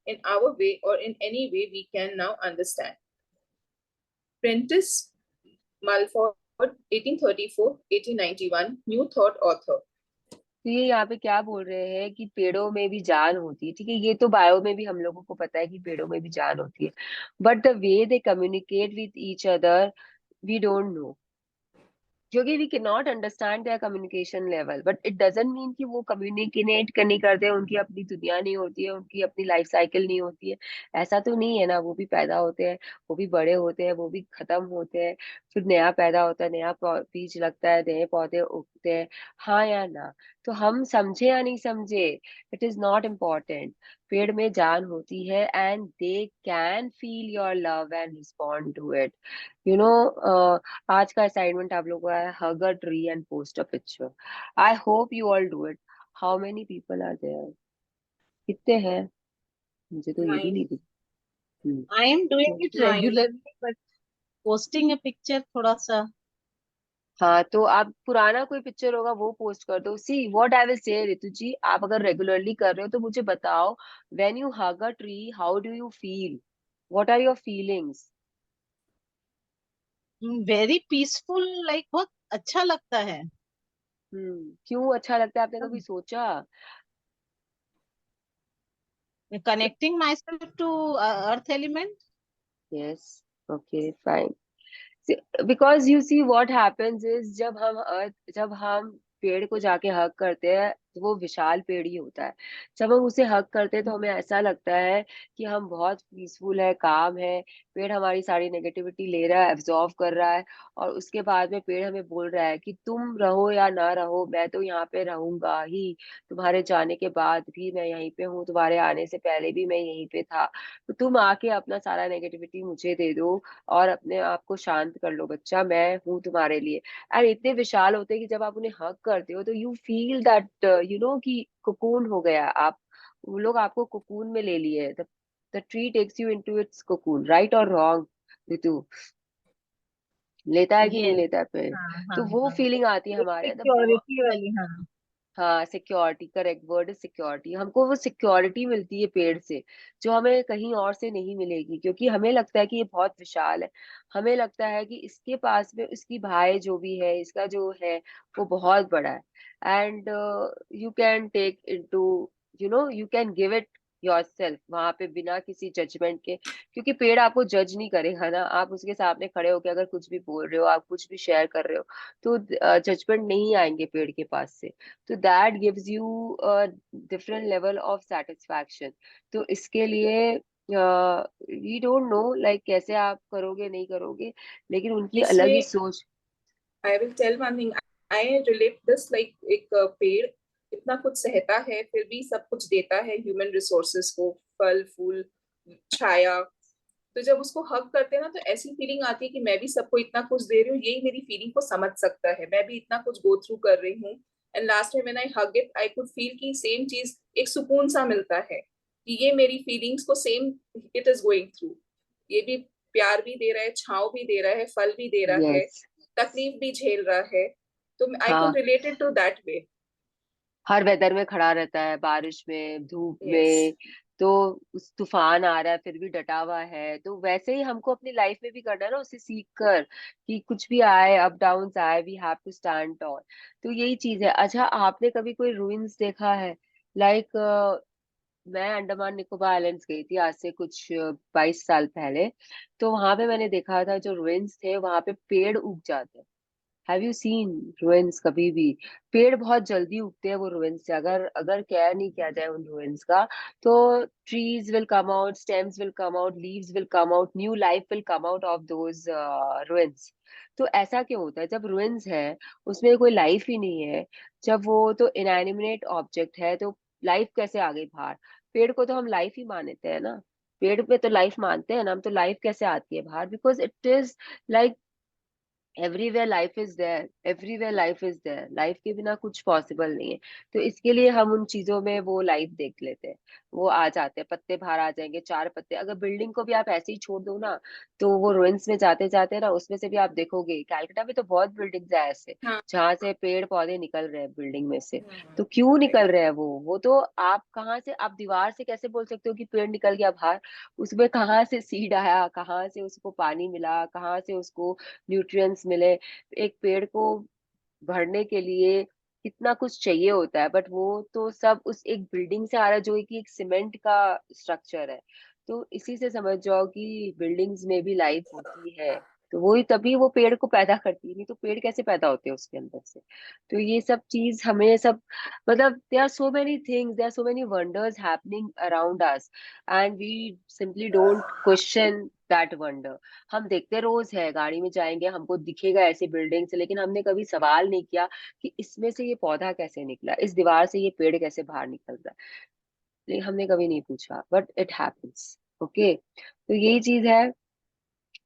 in our way or in any way we can now understand. Prentice Mulford, 1834-1891, New Thought author. तो ये यहाँ पे क्या बोल रहे हैं कि पेड़ों में भी जान होती है, ठीक है, ये तो बायो में भी हम लोगों को पता है कि पेड़ों में भी जान होती है, but the way they communicate with each other we don't know, क्योंकि we can not understand their communication level, but it doesn't mean कि वो कम्युनिकेट नहीं करते, उनकी अपनी दुनिया नहीं होती है, उनकी अपनी लाइफ साइकिल नहीं होती है। ऐसा तो नहीं है ना, वो भी पैदा होते हैं, वो भी बड़े होते हैं, वो भी खत्म होते हैं, फिर नया पैदा होता है, नया बीज लगता है, नए पौधे उगते हैं। हाँ या ना? तो हम समझे या नहीं समझे, इट इज नॉट इम्पोर्टेंट। पेड़ में जान होती है and they can feel your love and respond to it. You know, आज का असाइनमेंट आप लोगों का है hug a tree and post a picture. I hope you all do it. How many people are there? कितने हैं? मुझे तो ये भी 9. नहीं दिख। हम्म, I am doing तो it 9. regularly, but posting a picture थोड़ा सा। हाँ, तो आप पुराना कोई पिक्चर होगा वो पोस्ट कर दो। See what I will say Ritu जी, आप अगर रेगुलरली कर रहे हो तो मुझे बताओ, when you hug a tree how do you feel, what are your feelings? Very peaceful, like बहुत अच्छा लगता है। क्यों अच्छा लगता है, आपने कभी सोचा? Connecting my self to earth element. Yes, okay fine. Because you see what happens is, जब हम पेड़ को जाके हक करते हैं तो वो विशाल पेड़ ही होता है। जब हम उसे हक करते हैं तो हमें ऐसा लगता है कि हम बहुत पीसफुल है, काम है, पेड़ हमारी सारी नेगेटिविटी ले रहा है, एब्जॉर्व कर रहा है, और उसके बाद में पेड़ हमें बोल रहा है कि तुम रहो या ना रहो, मैं तो यहाँ पे रहूंगा ही, तुम्हारे जाने के बाद भी मैं यहीं पे हूँ, तुम्हारे आने से पहले भी मैं यहीं पे था, तो तुम आके अपना सारा नेगेटिविटी मुझे दे दो और अपने आप को शांत कर लो बच्चा, मैं हूँ तुम्हारे लिए। एंड इतने विशाल होते हैं कि जब आप उन्हें हक करते हो तो you feel that you know कि कोकून हो गया आप, वो लोग आपको कोकून में ले लिए। The tree takes you into its cocoon, right और रॉन्ग ऋतु? लेता है कि नहीं यस। लेता है पेड़? हाँ हाँ तो वो हाँ, फीलिंग आती है एक हमारे अंदर बहुत। सिक्योरिटी वाली। हाँ। हाँ, security, correct word is security. हमको वो सिक्योरिटी मिलती है पेड़ से, जो हमें कहीं और से नहीं मिलेगी, क्योंकि हमें लगता है कि ये बहुत विशाल है, हमें लगता है कि इसके पास में उसकी भाई जो भी है, इसका जो है वो बहुत बड़ा है। And you can take into, you know, you can give it yourself वहां पे बिना किसी जजमेंट के, क्योंकि पेड़ आपको जज नहीं करेगा ना। आप उसके सामने खड़े होकर अगर कुछ भी बोल रहे हो, आप कुछ भी शेयर कर रहे हो, तो जजमेंट नहीं आएंगे पेड़ के पास से। तो that gives you a different level of satisfaction. तो इसके लिए वी डोंट नो लाइक कैसे आप करोगे नहीं करोगे, लेकिन उनकी अलग ही इसमें सोच। I will tell one thing. I relate this like एक पेड़ इतना कुछ सहता है फिर भी सब कुछ देता है ह्यूमन रिसोर्सेस को, फल फूल, छाया। तो जब उसको हक करते हैं ना तो ऐसी फीलिंग आती है कि मैं भी सबको इतना कुछ दे रही हूँ, यही मेरी फीलिंग को समझ सकता है, मैं भी इतना कुछ गो थ्रू कर रही हूँ। एंड लास्ट में when I hug it I could feel कि सेम चीज, एक सुकून सा मिलता है कि ये मेरी फीलिंग्स को same it is going through, ये भी प्यार भी दे रहा है, छांव भी दे रहा है, फल भी दे रहा है, यस। तकलीफ भी झेल रहा है। तो आई हाँ, could related to that way. हर वेदर में खड़ा रहता है, बारिश में, धूप यस। में। तो उस तूफान आ रहा है फिर भी डटा हुआ है, तो वैसे ही हमको अपनी लाइफ में भी करना है ना, उसे सीख कर कि कुछ भी आए, अप डाउन आए, we have to stand tall. तो यही चीज है। अच्छा, आपने कभी कोई रूइंस देखा है? लाइक मैं अंडमान निकोबार आइलैंड्स गई थी आज से कुछ 22 साल पहले। तो वहां पे मैंने देखा था, जो रुइंस थे वहां पे पेड़ उग जाते हैं। हैव यू सीन रुइंस कभी भी? पेड़ बहुत जल्दी उगते हैं वो रुइंस से, अगर अगर केयर नहीं किया जाए उन रुइंस का। तो trees will come out, stems will come out, leaves will come out, new life will come out of those ruins. तो ऐसा क्यों होता है? जब रुइंस है उसमें कोई लाइफ ही नहीं है, जब वो तो इनएनिमेट ऑब्जेक्ट है, तो लाइफ कैसे आ गई बाहर? पेड़ को तो हम लाइफ ही मानते हैं ना, पेड़ पे तो लाइफ मानते हैं ना हम, तो लाइफ कैसे आती है बाहर? Because it is like everywhere life is there, everywhere life is there, life के बिना कुछ पॉसिबल नहीं है। तो इसके लिए हम उन चीजों में वो लाइफ देख लेते हैं, वो आ जाते हैं, पत्ते बाहर आ जाएंगे, चार पत्ते। अगर बिल्डिंग को भी आप ऐसे ही छोड़ दो ना, तो वो रुइंस में जाते जाते ना, उसमें से भी आप देखोगे, कैलकाटा में तो बहुत बिल्डिंग्स है ऐसे हाँ। जहाँ से पेड़ पौधे निकल रहे हैं बिल्डिंग में से। हाँ, तो क्यों right. निकल रहे हैं वो तो आप कहाँ से, आप दीवार से कैसे बोल सकते हो कि पेड़ निकल गया बाहर? उसमें कहाँ से सीड आया, कहाँ से उसको पानी मिला, कहाँ से उसको न्यूट्रिएंट्स मिले? एक पेड़ को भरने के लिए कितना कुछ चाहिए होता है, बट वो तो सब उस एक बिल्डिंग से आ रहा है, जो कि एक सीमेंट का स्ट्रक्चर है। तो इसी से समझ जाओ कि बिल्डिंग्स में भी लाइफ होती है। तो वही, तभी वो पेड़ को पैदा करती है, नहीं तो पेड़ कैसे पैदा होते हैं उसके अंदर से? तो ये सब चीज हमें सब, मतलब there are so many things, there are so many wonders happening around us, and we simply don't question that wonder. हम देखते रोज है, गाड़ी में जाएंगे हमको दिखेगा ऐसी बिल्डिंग से, लेकिन हमने कभी सवाल नहीं किया कि इसमें से ये पौधा कैसे निकला, इस दीवार से ये पेड़ कैसे बाहर निकल रहा है। लेकिन हमने कभी नहीं पूछा, बट इट हैपेंस। ओके, तो यही चीज है।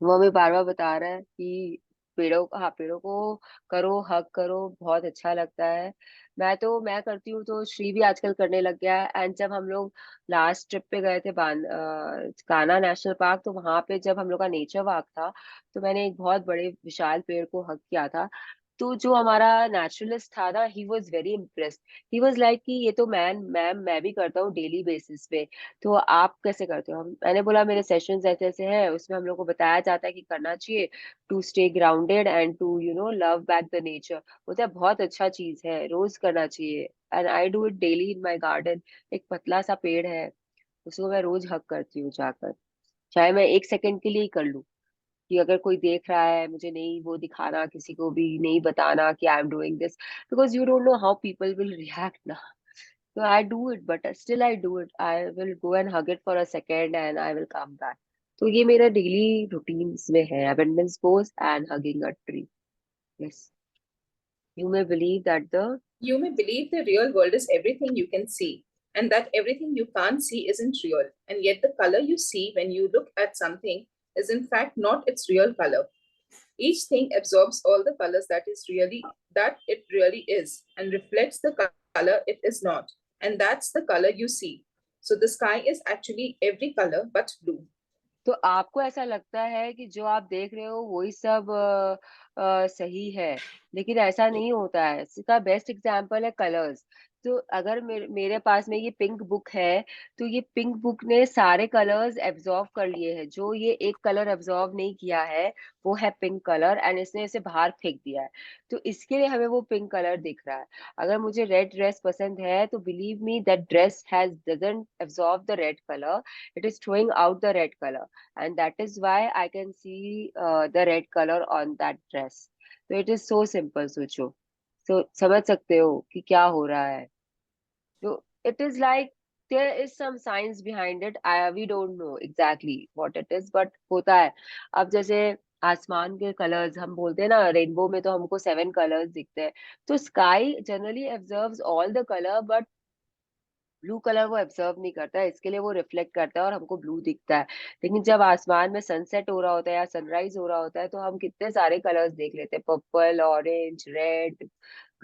वो हमें बार बार बता रहा है कि पेड़ों, हाँ, पेड़ों को करो, हक करो, बहुत अच्छा लगता है। मैं करती हूँ, तो श्री भी आजकल करने लग गया है। एंड जब हम लोग लास्ट ट्रिप पे गए थे कान्हा नेशनल पार्क, तो वहां पे जब हम लोग का नेचर वॉक था, तो मैंने एक बहुत बड़े विशाल पेड़ को हक किया था। तो जो हमारा नेचुरलिस्ट था ना, he was very impressed. He was like कि ये तो मैम मैं भी करता हूँ डेली बेसिस पे, तो आप कैसे करते हो? हम, मैंने बोला मेरे सेशंस ऐसे ऐसे हैं, उसमें हम लोग को बताया जाता है कि करना चाहिए to stay grounded and to love back the nature. बोलता है बहुत अच्छा चीज है, रोज करना चाहिए। And I do it daily in my garden. एक पतला सा पेड़ है, उसको मैं रोज हक करती हूँ जाकर, चाहे मैं 1 सेकंड के लिए ही कर लूँ। कि अगर कोई देख रहा है, मुझे नहीं वो दिखाना, किसी को भी नहीं बताना कि I am doing this, because you don't know how people will react ना। So I do it, but still I do it. I will go and hug it for a second and I will come back. तो ये मेरा daily routines में है, abundance pose and hugging a tree. Yes. You may believe that the You may believe the real world is everything you can see, and that everything you can't see isn't real, and yet the color you see when you look at something is in fact not its real color. Each thing absorbs all the colors that it really is, and reflects the color it is not, and that's the color you see. So the sky is actually every color but blue. तो आपको ऐसा लगता है कि जो आप देख रहे हो वही सब सही है, लेकिन ऐसा नहीं होता है। इसका बेस्ट एग्जांपल है कलर्स। तो अगर मेरे पास में ये पिंक बुक है, तो ये पिंक बुक ने सारे कलर्स एब्जॉर्व कर लिए हैं। जो ये एक कलर एब्जॉर्व नहीं किया है, वो है पिंक कलर, एंड इसने इसे बाहर फेंक दिया है। तो इसके लिए हमें वो पिंक कलर दिख रहा है। अगर मुझे रेड ड्रेस पसंद है, तो believe me that dress has doesn't absorb the red colour, it is throwing out the red colour, and that is why I can see the red color on that dress. So it is so simple, सोचो। so समझ सकते हो कि क्या हो रहा है? तो it is like there is some science behind it. We don't know exactly what it is, but होता है। अब जैसे आसमान के कलर्स हम बोलते हैं ना, रेनबो में तो हमको 7 कलर्स दिखते हैं। तो sky generally observes all the colour, but blue colour वो एब्जर्व नहीं करता है, इसके लिए वो रिफ्लेक्ट करता है और हमको ब्लू दिखता है। लेकिन जब आसमान में सनसेट हो रहा होता है या सनराइज हो रहा होता है, तो हम कितने सारे कलर्स देख लेते हैं, पर्पल, ऑरेंज, रेड,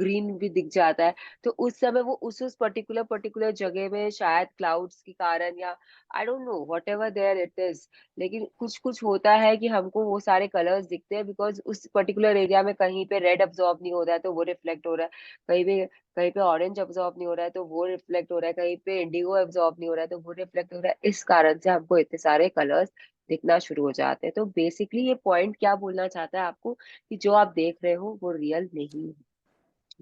ग्रीन भी दिख जाता है। तो उस समय वो उस पर्टिकुलर जगह में शायद क्लाउड्स के कारण या I don't know whatever there it is, लेकिन कुछ कुछ होता है कि हमको वो सारे कलर्स दिखते हैं बिकॉज उस पर्टिकुलर एरिया में कहीं पे रेड अब्सॉर्ब नहीं हो रहा है तो वो रिफ्लेक्ट हो रहा है, कहीं पे ऑरेंज अब्सॉर्ब नहीं हो रहा है तो वो रिफ्लेक्ट हो रहा है, कहीं पे इंडिगो अब्सॉर्ब नहीं हो रहा है तो वो रिफ्लेक्ट हो रहा है। इस कारण से हमको इतने सारे कलर्स दिखना शुरू हो जाते हैं। तो बेसिकली ये पॉइंट क्या बोलना चाहता है आपको कि जो आप देख रहे हो वो रियल नहीं है,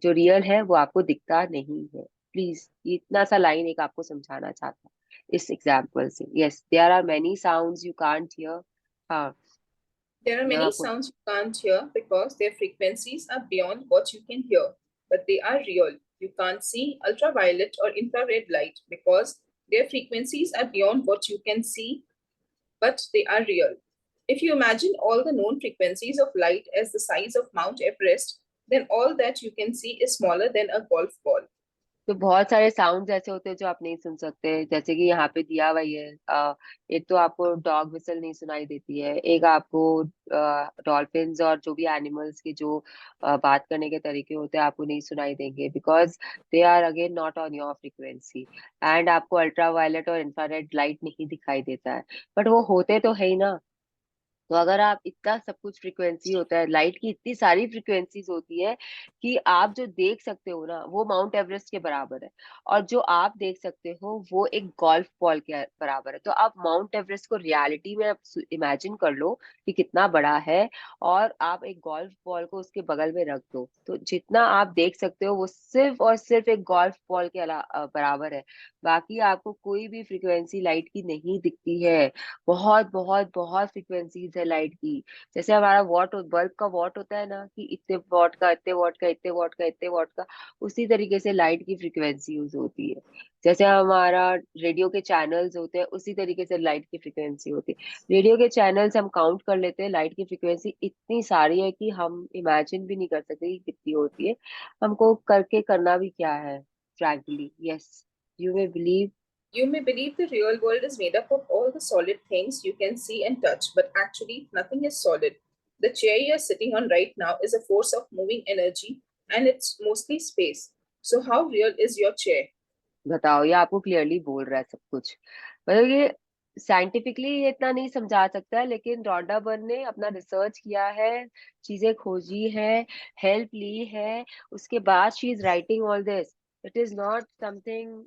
जो रियल है वो आपको दिखता नहीं है। प्लीज इतना सा लाइन एक आपको समझाना चाहता है इस एग्जाम्पल से। Yes, there are many sounds you can't hear. हाँ, There are मैं many आपको sounds you can't hear because their frequencies are beyond what you can hear, but they are real. You can't see ultraviolet or infrared light because their frequencies are beyond what you can see, but they are real. If you imagine all the known frequencies of light as the size of Mount Everest, then all that you can see is smaller than a golf ball. तो बहुत सारे sounds ऐसे होते हैं जो आप नहीं सुन सकते, जैसे कि यहाँ पे दिया हुआ ही है। एक तो आपको डॉग विसल नहीं सुनाई देती है, एक आपको डॉल्फिन्स और जो भी एनिमल्स के जो बात करने के तरीके होते हैं आपको नहीं सुनाई देंगे because they are again not on your frequency. And आपको अल्ट्रावायलेट और इंफ्रारेड लाइट नहीं दिखाई देता है, बट वो होते तो है ही ना। तो अगर आप इतना सब कुछ फ्रीक्वेंसी होता है, लाइट की इतनी सारी फ्रीक्वेंसीज होती है कि आप जो देख सकते हो ना वो माउंट एवरेस्ट के बराबर है, और जो आप देख सकते हो वो एक गोल्फ बॉल के बराबर है। तो आप माउंट एवरेस्ट को रियलिटी में आप इमेजिन कर लो कि कितना बड़ा है, और आप एक गोल्फ बॉल को उसके बगल में रख दो तो जितना आप देख सकते हो वो सिर्फ और सिर्फ एक गोल्फ बॉल के बराबर है। बाकी आपको कोई भी फ्रीक्वेंसी लाइट की नहीं दिखती है। बहुत बहुत बहुत फ्रीक्वेंसीज है लाइट की। जैसे हमारा वॉट बल्ब का वॉट होता है ना कि इतने वॉट का, इतने वॉट का, इतने वॉट का, इतने वॉट का, उसी तरीके से लाइट की फ्रीक्वेंसी यूज होती है। जैसे हमारा रेडियो के चैनल्स होते हैं उसी तरीके से लाइट की फ्रीक्वेंसी होती है। रेडियो के चैनल्स हम काउंट कर लेते हैं, लाइट की फ्रीक्वेंसी इतनी सारी है कि हम इमेजिन भी नहीं कर सकते कि कितनी होती है। हमको करके करना भी क्या है, frankly. Yes, you may believe. You may believe the real world is made up of all the solid things you can see and touch, but actually, nothing is solid. The chair you're sitting on right now is a force of moving energy, and it's mostly space. So, how real is your chair? बताओ, ये आपको clearly बोल रहा है सब कुछ। मतलब ये साइंटिफिकली ये इतना नहीं समझा सकता है, लेकिन रॉन्डा बर्न ने अपना रिसर्च किया है, चीजें खोजी है, हेल्प ली है, उसके बाद she is writing all this. It is not something,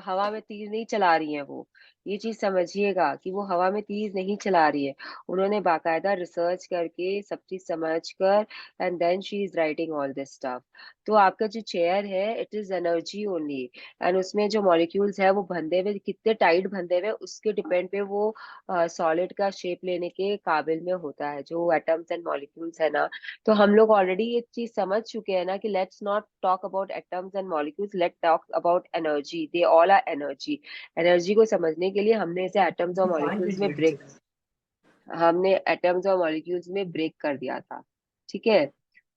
हवा में तीर नहीं चला रही है वो। ये चीज समझिएगा कि वो हवा में तीर नहीं चला रही है। उन्होंने बाकायदा रिसर्च करके सब चीज समझ कर and then she is writing all this stuff. तो आपका जो चेयर है it is energy only, and उसमें जो मॉलिक्यूल्स है वो बंधे हुए, कितने टाइट बंधे हुए उसके डिपेंड पे वो सॉलिड का शेप लेने के काबिल में होता है, जो एटम्स एंड मॉलिक्यूल्स है ना। तो हम लोग ऑलरेडी ये चीज समझ चुके हैं ना कि let's not talk about atoms and molecules, let talk about energy. They all are energy. Energy को समझने के लिए हमने इसे एटम्स और मॉलिक्यूल्स में ब्रेक, हमने एटम्स और मॉलिक्यूल्स में ब्रेक कर दिया था। ठीक है,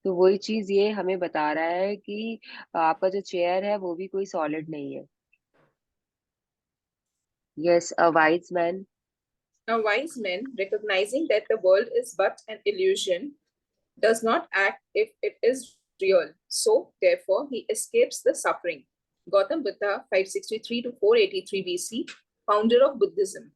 तो वही चीज ये हमें बता रहा है कि आपका जो चेयर है वो भी कोई सॉलिड नहीं है। Yes, a wise man. A wise man, recognizing that the world is but an illusion, does not act if it is real. So, therefore, he escapes the suffering. Gautam Buddha, 563 to 483 BC, founder of Buddhism.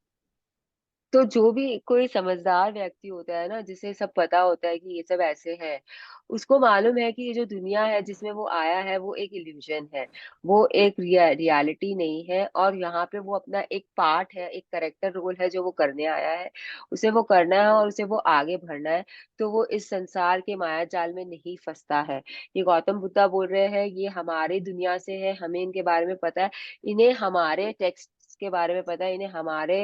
तो जो भी कोई समझदार व्यक्ति होता है ना, जिसे सब पता होता है कि ये सब ऐसे है, उसको मालूम है कि ये जो दुनिया है जिसमें वो आया है वो एक इल्यूजन है, वो एक रियलिटी नहीं है, और यहाँ पे वो अपना एक पार्ट है, एक करेक्टर रोल है जो वो करने आया है, उसे वो करना है और उसे वो आगे बढ़ना है। तो वो इस संसार के माया जाल में नहीं फंसता है। ये गौतम बुद्धा बोल रहे हैं, ये हमारी दुनिया से है, हमें इनके बारे में पता है, इन्हें हमारे टेक्स्ट के बारे में पता है, इन्हें हमारे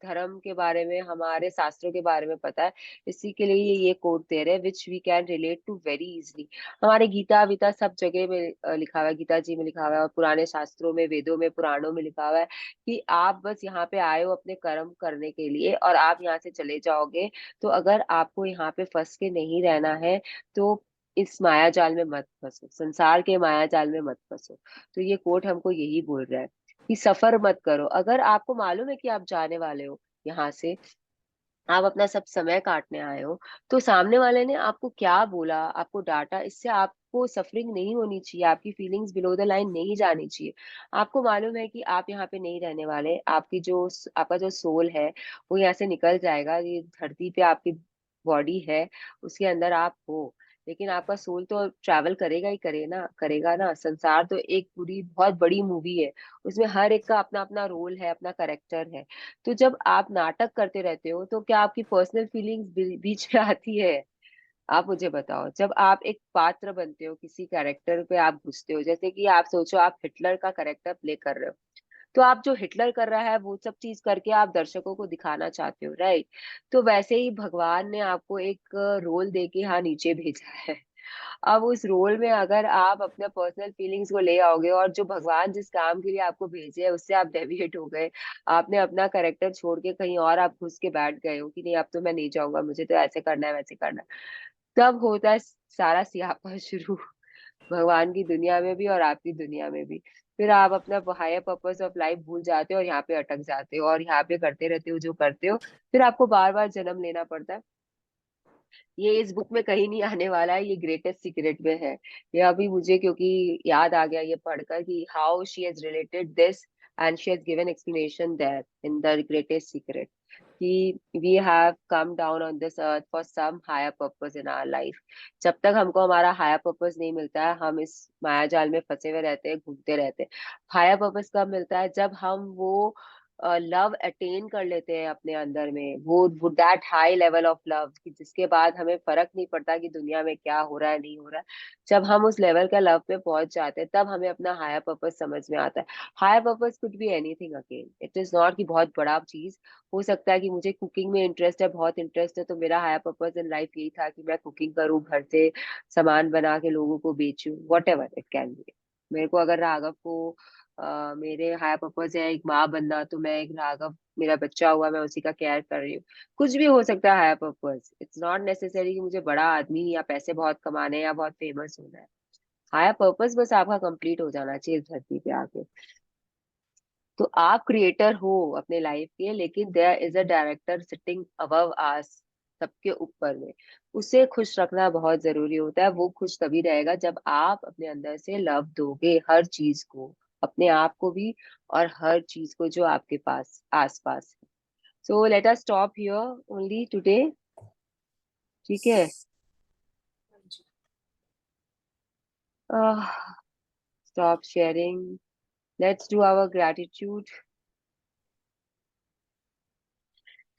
धर्म के बारे में, हमारे शास्त्रों के बारे में पता है। इसी के लिए ये कोट दे रहे हैं which we can relate to very easily. हमारे गीता वीता सब जगह में लिखा हुआ है, गीता जी में लिखा हुआ है, और पुराने शास्त्रों में, वेदों में, पुराणों में लिखा हुआ है कि आप बस यहाँ पे आए हो अपने कर्म करने के लिए और आप यहाँ से चले जाओगे। तो अगर आपको यहाँ पे फंस के नहीं रहना है तो इस माया जाल में मत फंसो, संसार के माया जाल में मत फंसो। तो ये कोट हमको यही बोल रहा है कि सफर मत करो। अगर आपको मालूम है कि आप जाने वाले हो यहाँ से, आप अपना सब समय काटने आए हो, तो सामने वाले ने आपको क्या बोला, आपको डांटा, इससे आपको सफरिंग नहीं होनी चाहिए, आपकी फीलिंग्स बिलो द लाइन नहीं जानी चाहिए। आपको मालूम है कि आप यहाँ पे नहीं रहने वाले, आपका जो सोल है वो यहाँ से निकल जाएगा, ये धरती पे आपकी बॉडी है, उसके अंदर आप हो, लेकिन आपका सोल तो ट्रैवल करेगा ही करेगा ना। संसार तो एक पूरी बहुत बड़ी मूवी है, उसमें हर एक का अपना अपना रोल है, अपना करेक्टर है। तो जब आप नाटक करते रहते हो तो क्या आपकी पर्सनल फीलिंग्स बीच में आती है? आप मुझे बताओ, जब आप एक पात्र बनते हो, किसी कैरेक्टर पे आप घुसते हो, जैसे कि आप सोचो आप हिटलर का कैरेक्टर प्ले कर रहे हो, तो आप जो हिटलर कर रहा है वो सब चीज करके आप दर्शकों को दिखाना चाहते हो, राइट? तो वैसे ही भगवान ने आपको एक रोल दे के यहाँ नीचे भेजा है। अब उस रोल में अगर आप अपने पर्सनल फीलिंग्स को ले आओगे, और जो भगवान जिस काम के लिए आपको भेजे है उससे आप डेविएट हो गए, आपने अपना करेक्टर छोड़ के कहीं और आप घुस के बैठ गए हो कि नहीं अब तो मैं नहीं जाऊंगा, मुझे तो ऐसे करना है वैसे करना है, तब होता है सारा सियापा शुरू। भगवान की दुनिया में भी और आपकी दुनिया में भी। फिर आप अपना हायर पर्पस ऑफ लाइफ भूल जाते हो और यहाँ पे अटक जाते हो, और यहाँ पे करते रहते हो जो करते हो, फिर आपको बार बार जन्म लेना पड़ता है। ये इस बुक में कहीं नहीं आने वाला है, ये ग्रेटेस्ट सीक्रेट में है। ये अभी मुझे क्योंकि याद आ गया ये पढ़कर कि how she has related this, and she has given explanation there in the greatest secret, कि we have come down on this earth for some higher purpose in our life. जब तक हमको हमारा हायर पर्पस नहीं मिलता है, हम इस माया जाल में फंसे हुए रहते हैं, घूमते रहते हैं। हायर पर्पस कब मिलता है? जब हम वो लव अटेन कर लेते हैं अपने अंदर में, वो that high level of love, कि जिसके बाद हमें फर्क नहीं पड़ता कि दुनिया में क्या हो रहा है नहीं हो रहा है। जब हम उस लेवल का लव पे पहुंच जाते हैं, तब हमें अपना हायर पर्पस समझ में आता है। Higher purpose could be anything again, it is not कि बहुत बड़ा चीज। हो सकता है कि मुझे कुकिंग में इंटरेस्ट है, बहुत इंटरेस्ट है, तो मेरा हायर पर्पस इन लाइफ यही था कि मैं कुकिंग करूँ, घर से सामान बना के लोगों को बेचूं, what ever it can be. मेरे को अगर राघव को मेरे हायर पर्पस है एक माँ बनना, तो मैं एक राघव मेरा बच्चा हुआ, मैं उसी का केयर कर रही हूँ। कुछ भी हो सकता है higher purpose, it's not necessary कि मुझे बड़ा आदमी या पैसे बहुत कमाने हैं या बहुत फेमस होना है। हायर पर्पस बस आपका कंप्लीट हो जाना चाहिए इस धरती पे आके। तो आप क्रिएटर हो अपने लाइफ के, लेकिन there is a director sitting above us, सबके ऊपर में। उसे खुश रखना बहुत जरूरी होता है। वो खुश तभी रहेगा जब आप अपने अंदर से लव दोगे हर चीज को, अपने आप को भी और हर चीज को जो आपके पास आस पास है। So let us stop here only today, ठीक है? Stop sharing, let's do our gratitude.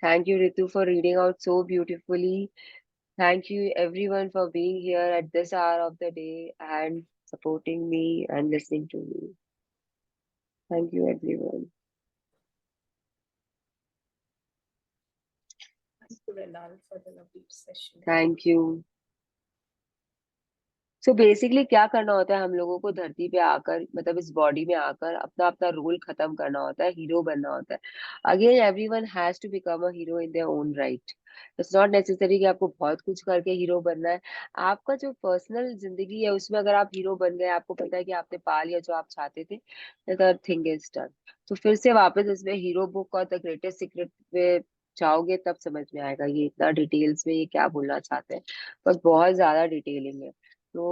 Thank you Ritu for reading out so beautifully. Thank you everyone for being here at this hour of the day and supporting me and listening to me. Thank you everyone. Thank you, Renal, for the lovely session. Thank you. So basically क्या करना होता है हम लोगों को धरती पे आकर, मतलब इस बॉडी में आकर अपना अपना रोल खत्म करना होता है, हीरो बनना होता है। Again everyone has to become a hero in their own right. It's not necessary कि आपको बहुत कुछ करके हीरो बनना है। आपका जो पर्सनल जिंदगी है उसमें अगर आप हीरो बन गए, आपको पता है कि आपने पा लिया जो आप चाहते थे, द थिंग इज डन। तो फिर से वापस इसमें हीरो बुक और द ग्रेटेस्ट सीक्रेट में जाओगे तब समझ में आएगा ये इतना डिटेल्स में ये क्या बोलना चाहते हैं। बस बहुत ज्यादा डिटेलिंग है। So,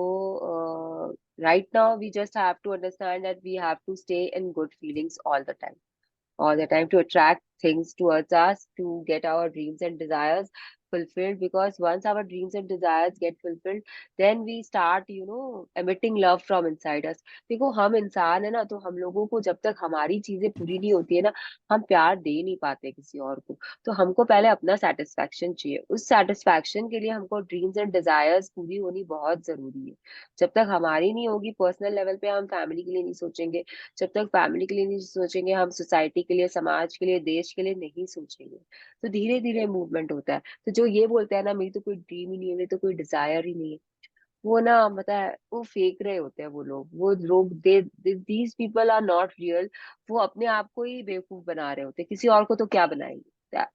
right now we just have to understand that we have to stay in good feelings all the time, to attract things towards us, to get our dreams and desires fulfilled. Because once our dreams and desires get fulfilled, then we start, emitting love from inside us. देखो हम इंसान है ना, तो हम लोगों को जब तक हमारी चीजें पूरी नहीं होती है ना, हम प्यार दे नहीं पाते किसी और को। तो हमको पहले अपना सेटिस्फैक्शन चाहिए, उस सेटिस्फैक्शन के लिए हमको ड्रीम्स एंड डिजायर्स पूरी होनी बहुत जरूरी है। जब तक हमारी नहीं होगी पर्सनल लेवल पे, हम फैमिली के लिए नहीं सोचेंगे। जब तक फैमिली के लिए नहीं सोचेंगे, हम सोसाइटी के लिए, समाज के लिए, देश के लिए नहीं सोचेंगे। तो धीरे धीरे मूवमेंट होता है। तो जो ये बोलते हैं ना मेरी तो कोई ड्रीम ही नहीं है, मेरी तो कोई डिजायर ही नहीं है, वो ना मतलब वो फेक रहे होते हैं। वो लोग they these people are not real. वो अपने आप को ही बेवकूफ बना रहे होते हैं, किसी और को तो क्या बनाएंगे।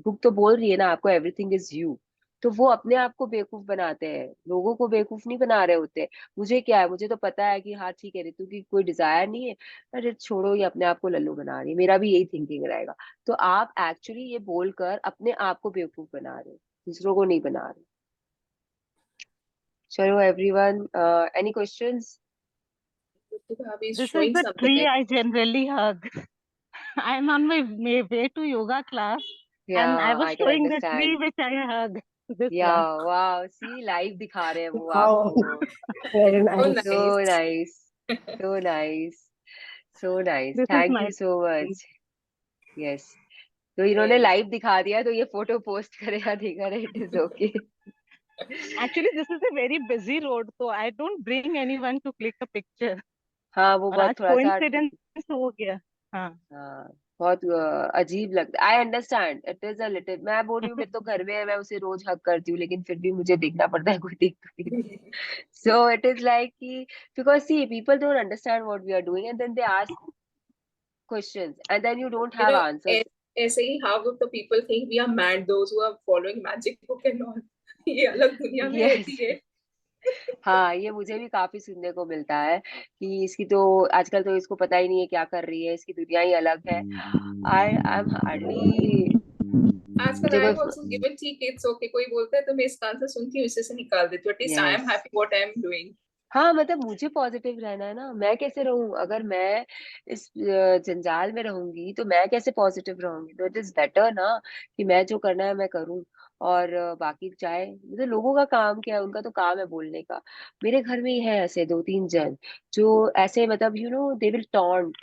बुक तो बोल रही है ना आपको, एवरीथिंग इज यू। तो वो अपने आप को बेवकूफ बनाते हैं, लोगों को बेवकूफ नहीं बना रहे होते। मुझे क्या है, मुझे तो पता है कि हाँ ठीक है ऋतु की कोई डिजायर नहीं है, अरे छोड़ो ये अपने आप को लल्लू बना रही है, मेरा भी यही थिंकिंग रहेगा। तो आप एक्चुअली ये बोलकर अपने आप को बेवकूफ बना रहे हो, दूसरों को नहीं बना रहे। चलो everyone, any questions? Ritu Bhabhi is This is showing the something. tree I generally hug. I'm on my way to yoga class, या and I was I can showing the tree understand. which I hug. This या one. वाह, सी live दिखा रहे हैं वो Wow, आपको। very So nice. So nice. Nice, so nice, so nice, This is thank my you so tree. Much. Yes, तो इन्होंने Yes. Live दिखा दिया, तो ये फोटो पोस्ट करे या नहीं करे, it is okay. Actually, this is a very busy road, so I don't bring anyone to click a picture. हाँ वो और बहुत आज थोड़ा सा coincidence हो गया. हाँ. हाँ बहुत अजीब लगता, I understand, it is a little, मैं बोल रही हूँ मेरे तो घर में है, मैं उसे रोज हक करती हूँ, लेकिन फिर भी मुझे देखना पड़ता है, कोई देखता नहीं। सो इट इज लाइक कि because see people don't understand what we are doing and then they ask questions and then you don't You have know, answers. ऐसे ही half of the people think we are mad, those who are following magic book and all. ये अलग दुनिया में रहती yes, है. हाँ ये मुझे भी काफी सुनने को मिलता है कि इसकी तो आजकल तो इसको पता ही नहीं है क्या कर रही है, इसकी दुनिया ही अलग है। आई एम हार्डली, आजकल मुझे I कोई have also given ठीक है, it's okay, कोई बोलता है तो मैं इसका आंसर सुनती हूँ, इसे से निकाल देती हूँ. At least I am yes, happy what I am doing. हाँ मतलब मुझे पॉजिटिव रहना है ना, मैं कैसे रहूं अगर मैं इस जंजाल में रहूंगी, तो मैं कैसे पॉजिटिव रहूंगी? तो इट इज बेटर ना कि मैं जो करना है मैं करूं, और बाकी चाहे मतलब लोगों का काम क्या है, उनका तो काम है बोलने का। मेरे घर में ही है ऐसे दो तीन जन जो ऐसे मतलब you know they will taunt,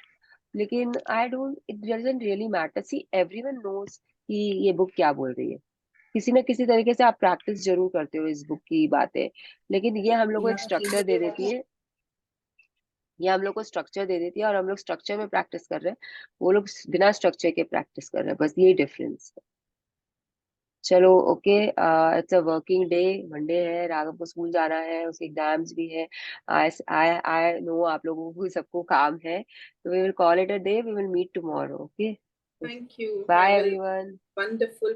लेकिन I don't, it doesn't really matter, see everyone knows कि ये बुक क्या बोल रही है। किसी न किसी तरीके से आप प्रैक्टिस जरूर करते हो इस बुक की बातें, लेकिन ये हम लोग को एक स्ट्रक्चर दे देती है, ये हम लोग को स्ट्रक्चर दे देती है, और हम लोग स्ट्रक्चर में प्रैक्टिस कर रहे हैं, वो लोग बिना स्ट्रक्चर के प्रैक्टिस कर रहे हैं, बस ये डिफरेंस है। चलो okay, it's a working day, Monday है, राघव को स्कूल जाना है, उसके एग्जाम्स भी है। आई आई आई नो आप लोगों को सबको काम है, तो we will call it a day, we will meet tomorrow, okay, Thank you. Bye Have a everyone. wonderful